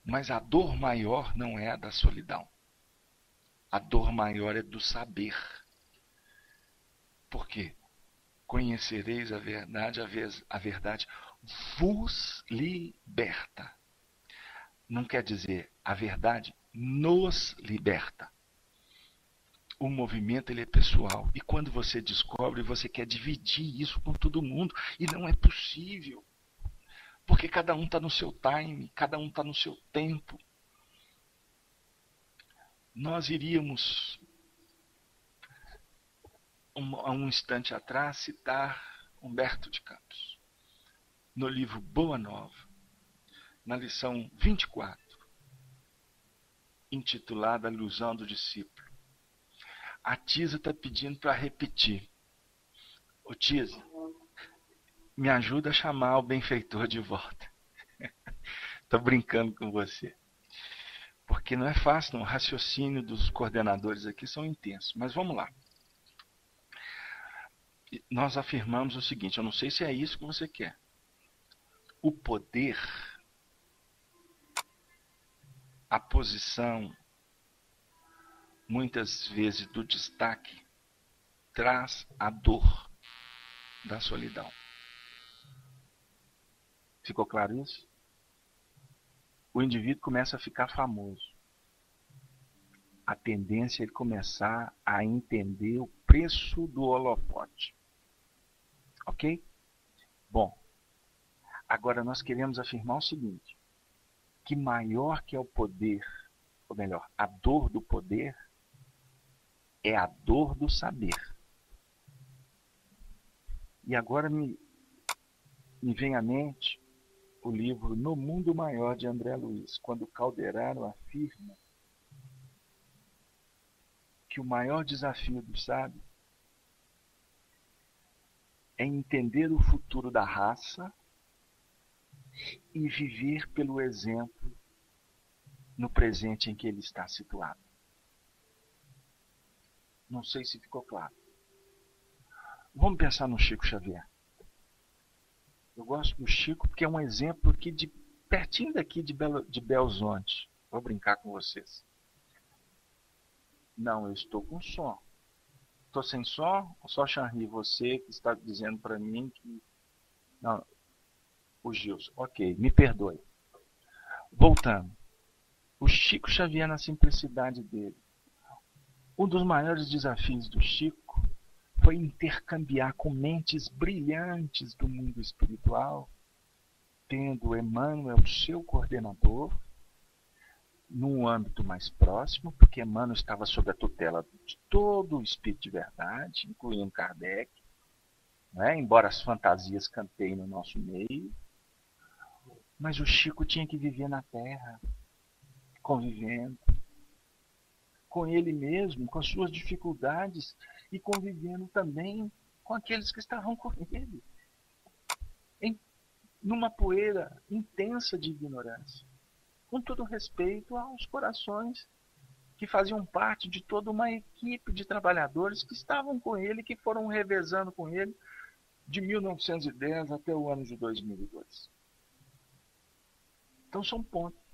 Speaker 4: Mas a dor maior não é a da solidão. A dor maior é do saber. Por quê? Conhecereis a verdade vos liberta. Não quer dizer, a verdade nos liberta. O movimento ele é pessoal. E quando você descobre, você quer dividir isso com todo mundo. E não é possível. Porque cada um está no seu time, cada um está no seu tempo. Nós iríamos, há um instante atrás, citar Humberto de Campos. No livro Boa Nova, na lição 24, intitulada A Ilusão do Discípulo. A Tisa está pedindo para repetir. Ô Tisa, me ajuda a chamar o benfeitor de volta. Estou brincando com você. Porque não é fácil, não. O raciocínio dos coordenadores aqui são intensos. Mas vamos lá. Nós afirmamos o seguinte, eu não sei se é isso que você quer. O poder, a posição, muitas vezes do destaque, traz a dor da solidão. Ficou claro isso? O indivíduo começa a ficar famoso. A tendência é ele começar a entender o preço do holofote. Ok? Bom, agora nós queremos afirmar o seguinte, que maior que é o poder, ou melhor, a dor do poder, é a dor do saber. E agora me vem à mente o livro No Mundo Maior, de André Luiz, quando Calderaro afirma que o maior desafio do sábio é entender o futuro da raça e viver pelo exemplo no presente em que ele está situado. Não sei se ficou claro. Vamos pensar no Chico Xavier. Eu gosto do Chico porque é um exemplo aqui de pertinho daqui de Belzonte. Vou brincar com vocês. Não, eu estou com som. Estou sem som? Ou só Chanri, você que está dizendo para mim que... Não, o Gilson. Ok, me perdoe. Voltando. O Chico Xavier na simplicidade dele. Um dos maiores desafios do Chico foi intercambiar com mentes brilhantes do mundo espiritual, tendo Emmanuel, seu coordenador, num âmbito mais próximo, porque Emmanuel estava sob a tutela de todo o espírito de verdade, incluindo Kardec, né? Embora as fantasias canteiem no nosso meio, mas o Chico tinha que viver na Terra, convivendo com ele mesmo, com as suas dificuldades e convivendo também com aqueles que estavam com ele, numa poeira intensa de ignorância, com todo respeito aos corações que faziam parte de toda uma equipe de trabalhadores que estavam com ele, que foram revezando com ele de 1910 até o ano de 2002. Então são pontos.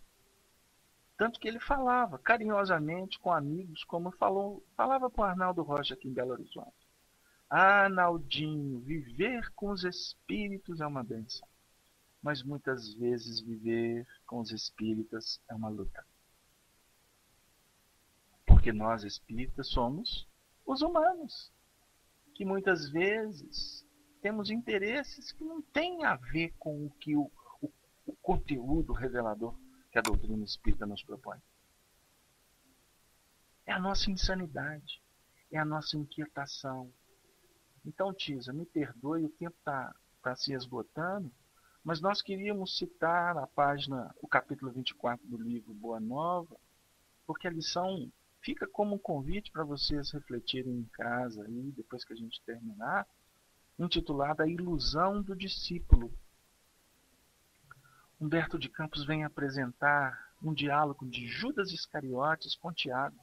Speaker 4: Tanto que ele falava carinhosamente com amigos, como falava com o Arnaldo Rocha aqui em Belo Horizonte. Naldinho, viver com os espíritos é uma bênção. Mas muitas vezes viver com os espíritas é uma luta. Porque nós espíritas somos os humanos, que muitas vezes temos interesses que não têm a ver com o que o conteúdo revelador que a doutrina espírita nos propõe. É a nossa insanidade, é a nossa inquietação. Então, Tisa, me perdoe, o tempo está se esgotando, mas nós queríamos citar o capítulo 24 do livro Boa Nova, porque a lição fica como um convite para vocês refletirem em casa, aí, depois que a gente terminar, intitulada A Ilusão do Discípulo. Humberto de Campos vem apresentar um diálogo de Judas Iscariotes com Tiago,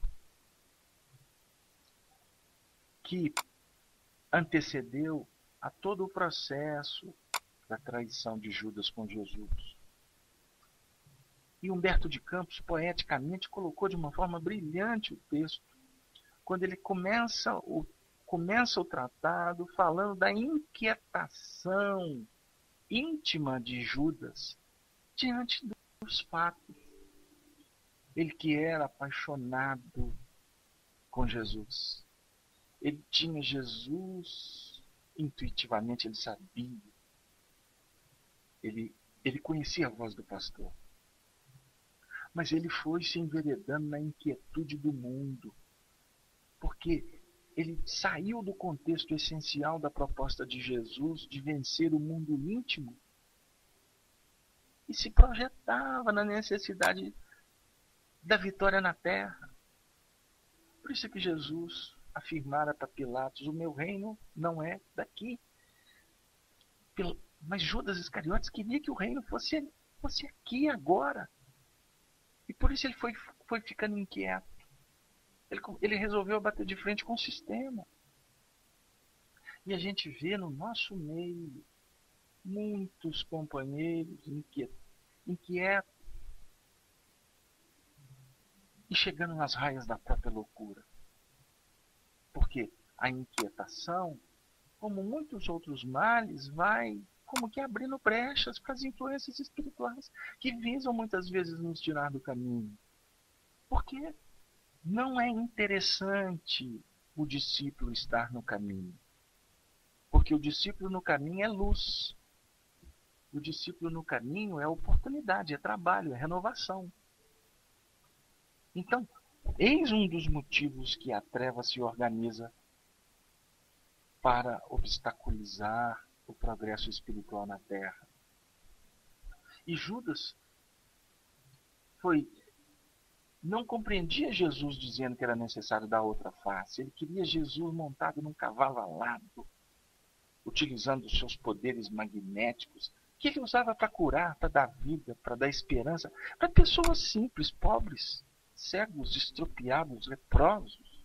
Speaker 4: que antecedeu a todo o processo da traição de Judas com Jesus. E Humberto de Campos, poeticamente, colocou de uma forma brilhante o texto, quando ele começa o tratado falando da inquietação íntima de Judas diante dos fatos. Ele que era apaixonado com Jesus. Ele tinha Jesus, intuitivamente ele sabia. Ele conhecia a voz do pastor. Mas ele foi se enveredando na inquietude do mundo. Porque ele saiu do contexto essencial da proposta de Jesus de vencer o mundo íntimo e se projetava na necessidade da vitória na terra. Por isso que Jesus afirmara para Pilatos: o meu reino não é daqui. Mas Judas Iscariotes queria que o reino fosse aqui agora. E por isso ele foi ficando inquieto. Ele resolveu bater de frente com o sistema. E a gente vê no nosso meio muitos companheiros inquietos e chegando nas raias da própria loucura. Porque a inquietação, como muitos outros males, vai como que abrindo brechas para as influências espirituais que visam muitas vezes nos tirar do caminho. Porque não é interessante o discípulo estar no caminho. Porque o discípulo no caminho é luz. O discípulo no caminho é oportunidade, é trabalho, é renovação. Então, eis um dos motivos que a treva se organiza para obstaculizar o progresso espiritual na Terra. E Judas não compreendia Jesus dizendo que era necessário dar outra face. Ele queria Jesus montado num cavalo alado, utilizando os seus poderes magnéticos, que ele usava para curar, para dar vida, para dar esperança, para pessoas simples, pobres, cegos, estropiados, leprosos.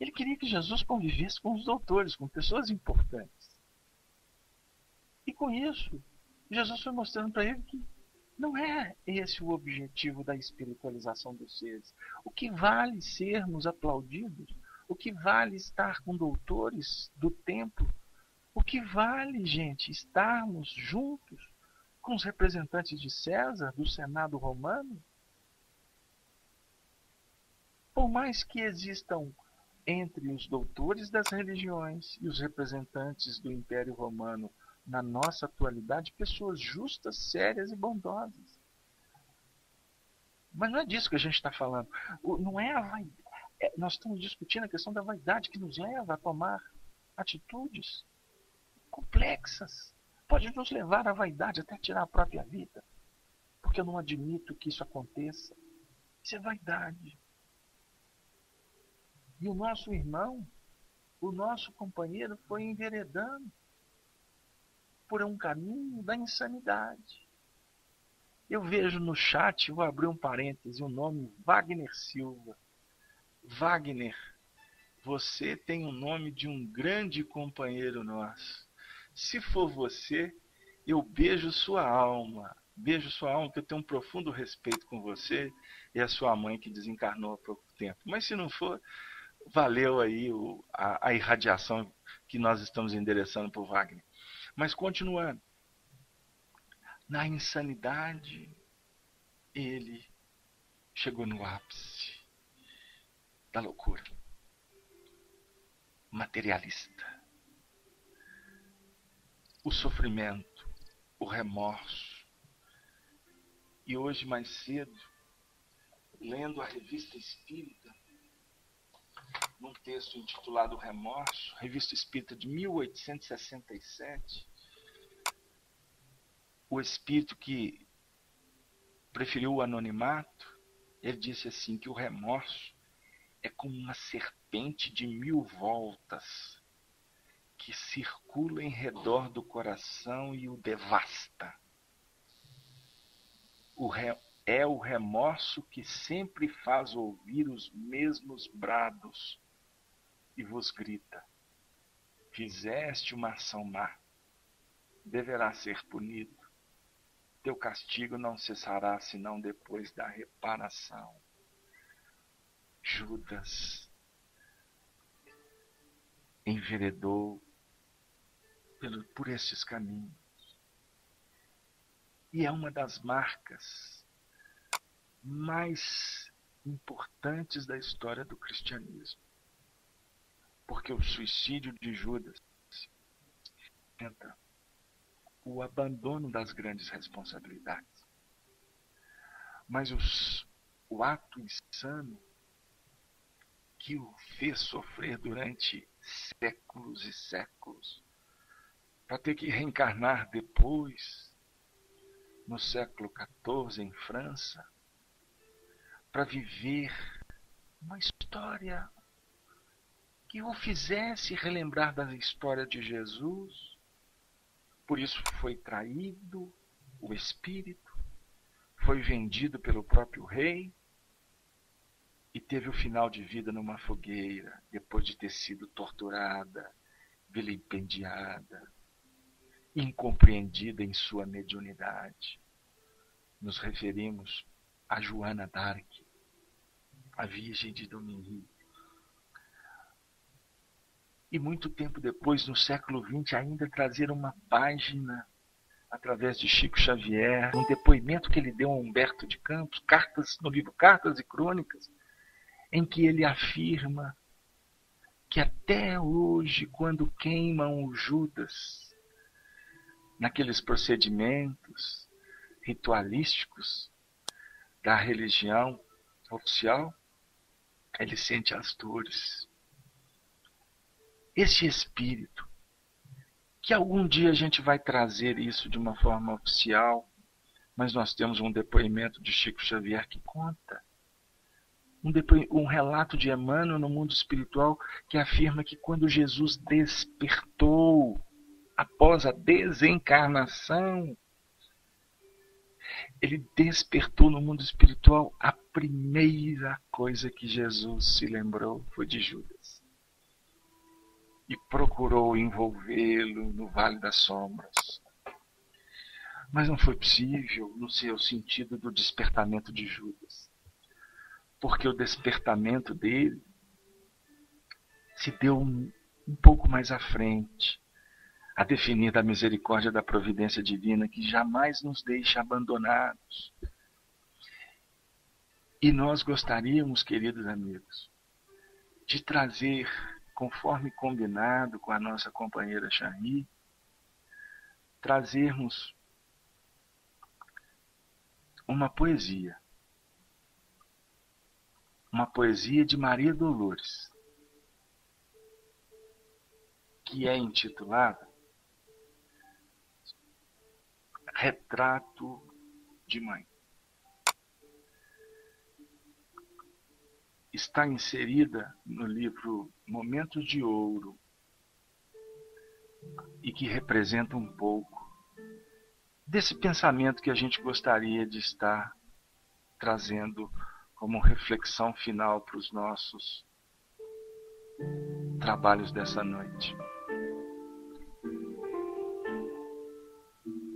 Speaker 4: Ele queria que Jesus convivesse com os doutores, com pessoas importantes. E com isso, Jesus foi mostrando para ele que não é esse o objetivo da espiritualização dos seres. O que vale sermos aplaudidos, o que vale estar com doutores do templo, o que vale, gente, estarmos juntos com os representantes de César, do Senado romano. Por mais que existam entre os doutores das religiões e os representantes do Império Romano na nossa atualidade, pessoas justas, sérias e bondosas. Mas não é disso que a gente está falando. Não é a vaidade. Nós estamos discutindo a questão da vaidade que nos leva a tomar atitudes complexas. Pode nos levar à vaidade até tirar a própria vida. Porque eu não admito que isso aconteça. Isso é vaidade. E o nosso irmão, o nosso companheiro foi enveredando por um caminho da insanidade. Eu vejo no chat, vou abrir um parêntese, o nome Wagner Silva. Wagner, você tem o nome de um grande companheiro nosso. Se for você, eu beijo sua alma. Beijo sua alma, que eu tenho um profundo respeito com você e a sua mãe que desencarnou há pouco tempo. Mas se não for, valeu aí a irradiação que nós estamos endereçando para o Wagner. Mas continuando, na insanidade, ele chegou no ápice da loucura materialista. O sofrimento, o remorso. E hoje, mais cedo, lendo a Revista Espírita, num texto intitulado Remorso, Revista Espírita de 1867, o espírito que preferiu o anonimato, ele disse assim, que o remorso é como uma serpente de 1000 voltas que circula em redor do coração e o devasta. É o remorso que sempre faz ouvir os mesmos brados e vos grita: fizeste uma ação má, deverá ser punido. Teu castigo não cessará senão depois da reparação. Judas enveredou por estes caminhos. E é uma das marcas mais importantes da história do cristianismo. Porque o suicídio de Judas entra o abandono das grandes responsabilidades. Mas o ato insano que o fez sofrer durante séculos e séculos, para ter que reencarnar depois, no século XIV, em França, para viver uma história que o fizesse relembrar da história de Jesus. Por isso foi traído o espírito, foi vendido pelo próprio rei e teve o final de vida numa fogueira, depois de ter sido torturada, vilipendiada, incompreendida em sua mediunidade. Nos referimos a Joana d'Arc, a Virgem de Domingui. E muito tempo depois, no século XX, ainda trazer uma página, através de Chico Xavier, um depoimento que ele deu a Humberto de Campos, no livro Cartas e Crônicas, em que ele afirma que até hoje, quando queimam o Judas, naqueles procedimentos ritualísticos da religião oficial, ele sente as dores. Esse espírito, que algum dia a gente vai trazer isso de uma forma oficial, mas nós temos um depoimento de Chico Xavier que conta, um relato de Emmanuel no mundo espiritual que afirma que quando Jesus despertou, após a desencarnação, ele despertou no mundo espiritual, a primeira coisa que Jesus se lembrou foi de Judas. E procurou envolvê-lo no Vale das Sombras. Mas não foi possível no seu sentido do despertamento de Judas. Porque o despertamento dele se deu um pouco mais à frente, a definir da misericórdia da providência divina que jamais nos deixa abandonados. E nós gostaríamos, queridos amigos, de trazer, conforme combinado com a nossa companheira Charny, trazermos uma poesia de Maria Dolores, que é intitulada Retrato de Mãe. Está inserida no livro Momentos de Ouro e que representa um pouco desse pensamento que a gente gostaria de estar trazendo como reflexão final para os nossos trabalhos dessa noite.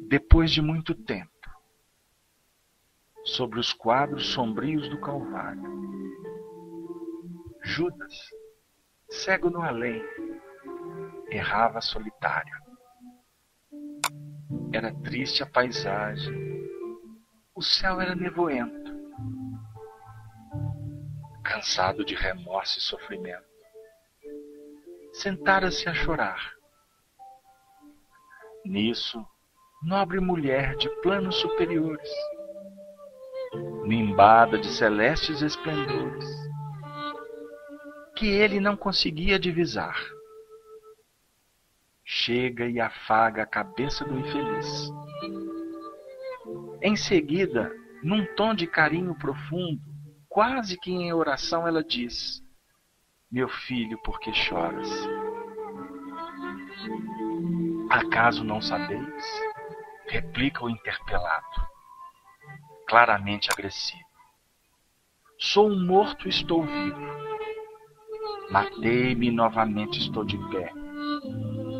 Speaker 4: Depois de muito tempo, sobre os quadros sombrios do Calvário, Judas cego no além, errava solitário. Era triste a paisagem, o céu era nevoento. Cansado de remorso e sofrimento, sentara-se a chorar. Nisso, nobre mulher de planos superiores, nimbada de celestes esplendores, que ele não conseguia divisar, chega e afaga a cabeça do infeliz. Em seguida, num tom de carinho profundo, quase que em oração, ela diz: meu filho, por que choras? Acaso não sabeis? Replica o interpelado, claramente agressivo. Sou um morto e estou vivo. Matei-me e novamente estou de pé,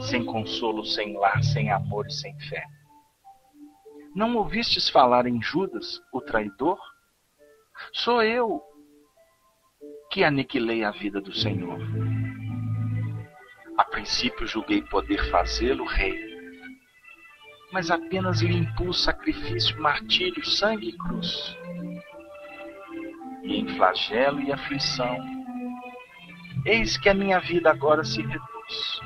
Speaker 4: sem consolo, sem lar, sem amor e sem fé. Não ouvistes falar em Judas, o traidor? Sou eu que aniquilei a vida do Senhor. A princípio julguei poder fazê-lo rei, mas apenas lhe impus sacrifício, martírio, sangue e cruz. E em flagelo e aflição, eis que a minha vida agora se reduz.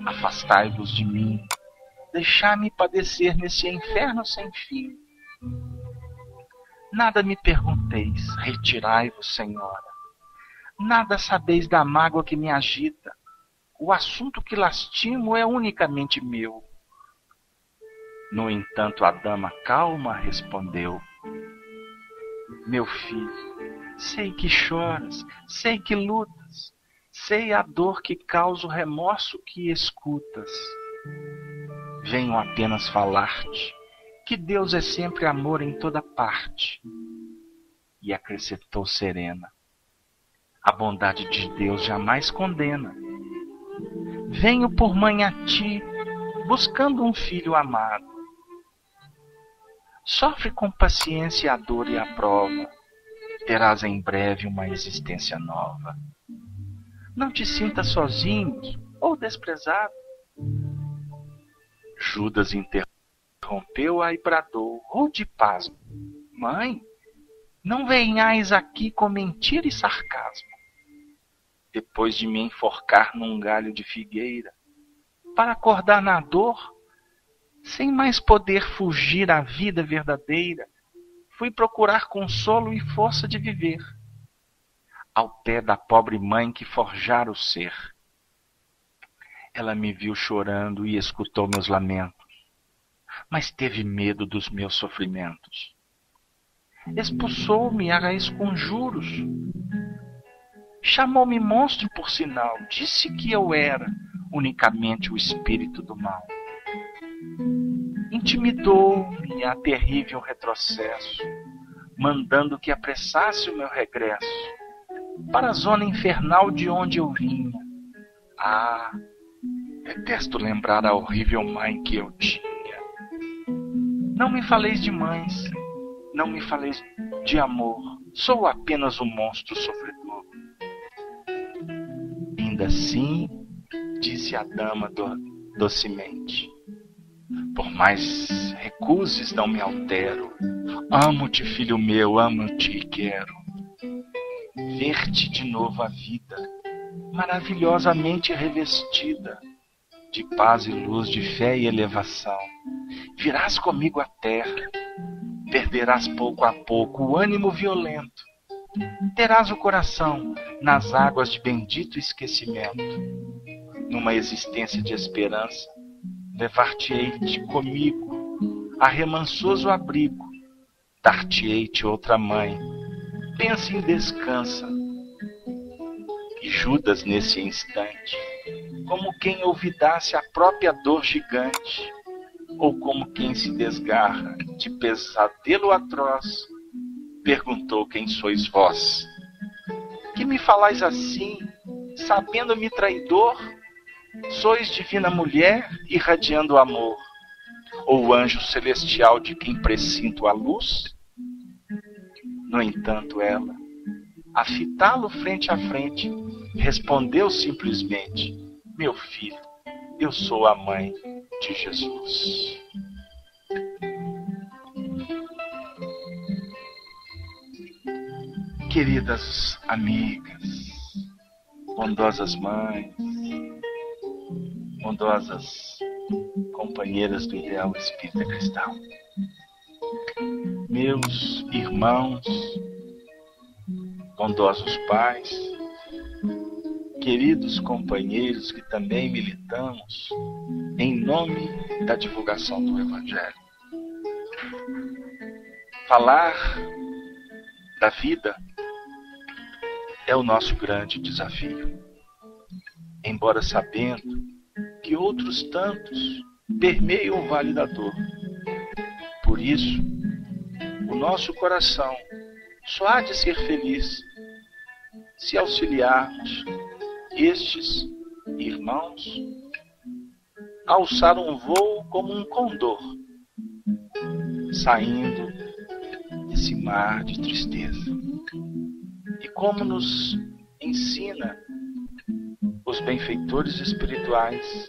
Speaker 4: Afastai-vos de mim, deixai-me padecer nesse inferno sem fim. Nada me pergunteis, retirai-vos, Senhora. Nada sabeis da mágoa que me agita. O assunto que lastimo é unicamente meu. No entanto, a dama calma respondeu: meu filho, sei que choras, sei que lutas, sei a dor que causa o remorso que escutas. Venho apenas falar-te que Deus é sempre amor em toda parte. E acrescentou serena: a bondade de Deus jamais condena. Venho por mãe a ti, buscando um filho amado. Sofre com paciência a dor e a prova, terás em breve uma existência nova. Não te sintas sozinho ou desprezado. Judas interrompeu-a e bradou, rude pasmo: mãe, não venhais aqui com mentira e sarcasmo. Depois de me enforcar num galho de figueira, para acordar na dor, sem mais poder fugir à vida verdadeira, fui procurar consolo e força de viver, ao pé da pobre mãe que forjara o ser. Ela me viu chorando e escutou meus lamentos, mas teve medo dos meus sofrimentos. Expulsou-me a esconjuros. Chamou-me monstro por sinal, disse que eu era unicamente o espírito do mal. Intimidou-me a terrível retrocesso, mandando que apressasse o meu regresso para a zona infernal de onde eu vinha. Ah, detesto lembrar a horrível mãe que eu tinha. Não me faleis de mães, não me faleis de amor, sou apenas um monstro sofredor. Ainda assim, disse a dama docemente, por mais recuses não me altero. Amo-te, filho meu, amo-te e quero ver-te de novo a vida, maravilhosamente revestida de paz e luz, de fé e elevação. Virás comigo à terra, perderás pouco a pouco o ânimo violento, terás o coração nas águas de bendito esquecimento. Numa existência de esperança, levar-te-ei-te comigo a remansoso abrigo, dar-te-ei-te outra mãe, pensa e descansa. E Judas, nesse instante, como quem olvidasse a própria dor gigante, ou como quem se desgarra de pesadelo atroz, perguntou: quem sois vós? Que me falais assim, sabendo-me traidor? Sois divina mulher, irradiando amor, ou anjo celestial de quem presinto a luz? No entanto, ela, a fitá-lo frente a frente, respondeu simplesmente: meu filho, eu sou a mãe de Jesus. Queridas amigas, bondosas mães, bondosas companheiras do ideal espírita cristão, meus irmãos, bondosos pais, queridos companheiros que também militamos em nome da divulgação do Evangelho. Falar da vida é o nosso grande desafio, embora sabendo que outros tantos permeiam o Vale da Dor. Por isso, o nosso coração só há de ser feliz se auxiliarmos estes irmãos a alçar um voo como um condor, saindo desse mar de tristeza. E como nos ensina os benfeitores espirituais,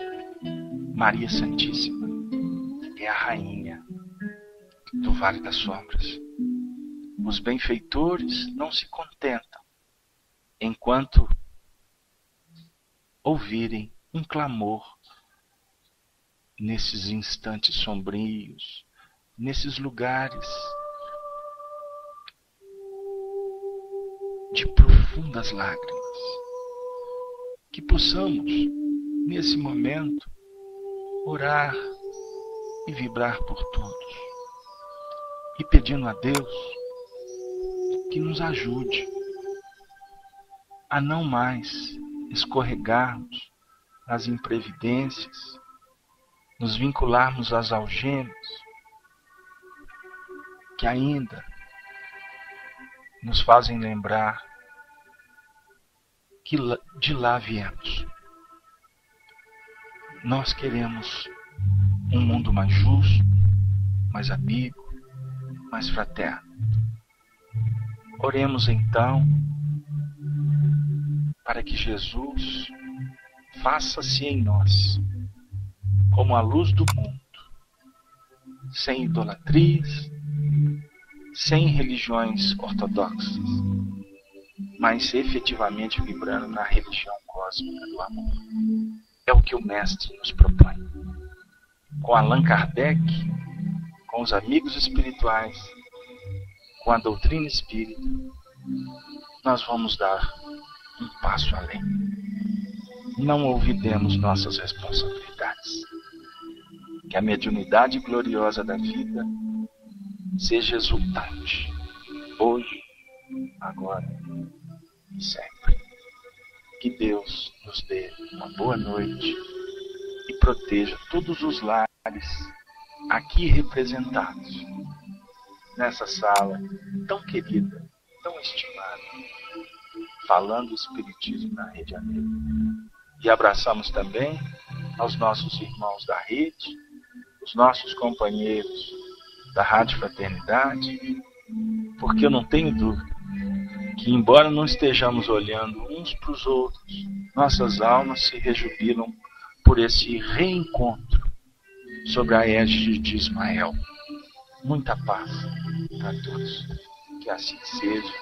Speaker 4: Maria Santíssima é a rainha do Vale das Sombras. Os benfeitores não se contentam enquanto ouvirem um clamor nesses instantes sombrios, nesses lugares de profundas lágrimas. Que possamos, nesse momento, orar e vibrar por todos, e pedindo a Deus que nos ajude a não mais escorregarmos nas imprevidências, nos vincularmos às algemas que ainda nos fazem lembrar que de lá viemos. Nós queremos um mundo mais justo, mais amigo, mais fraterno. Oremos então para que Jesus faça-se em nós como a luz do mundo, sem idolatrias, sem religiões ortodoxas, mas efetivamente vibrando na religião cósmica do amor. É o que o Mestre nos propõe. Com Allan Kardec, com os amigos espirituais, com a doutrina espírita, nós vamos dar um passo além. Não olvidemos nossas responsabilidades. Que a mediunidade gloriosa da vida seja exultante, hoje, agora e sempre. Que Deus nos dê uma boa noite e proteja todos os lares aqui representados nessa sala tão querida, tão estimada, falando o Espiritismo na Rede Amigo. E abraçamos também aos nossos irmãos da rede, os nossos companheiros da Rádio Fraternidade, porque eu não tenho dúvida que, embora não estejamos olhando uns para os outros, nossas almas se rejubilam por esse reencontro sobre a égide de Ismael. Muita paz para todos. Que assim seja.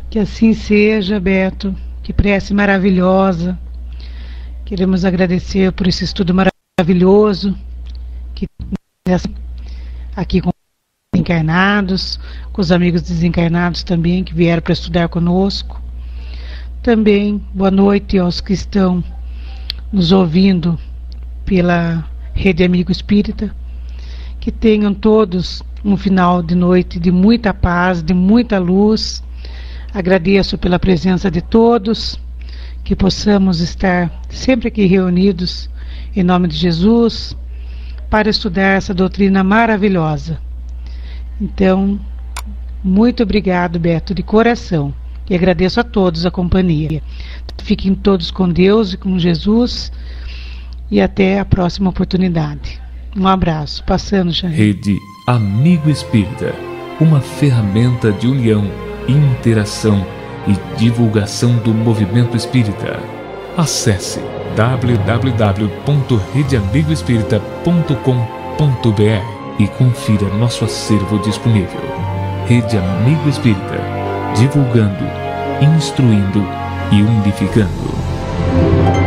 Speaker 3: Que assim seja, Beto. Que prece maravilhosa. Queremos agradecer por esse estudo maravilhoso que aqui com os encarnados, com os amigos desencarnados também que vieram para estudar conosco. Também boa noite aos que estão nos ouvindo pela Rede Amigo Espírita. Que tenham todos um final de noite de muita paz, de muita luz. Agradeço pela presença de todos, que possamos estar sempre aqui reunidos em nome de Jesus para estudar essa doutrina maravilhosa. Então, muito obrigado, Beto, de coração. E agradeço a todos a companhia. Fiquem todos com Deus e com Jesus. E até a próxima oportunidade. Um abraço. Passando, Jair.
Speaker 1: Rede Amigo Espírita, uma ferramenta de união, interação e divulgação do movimento espírita. Acesse www.redeamigoespírita.com.br e confira nosso acervo disponível. Rede Amigo Espírita, divulgando, instruindo e unificando.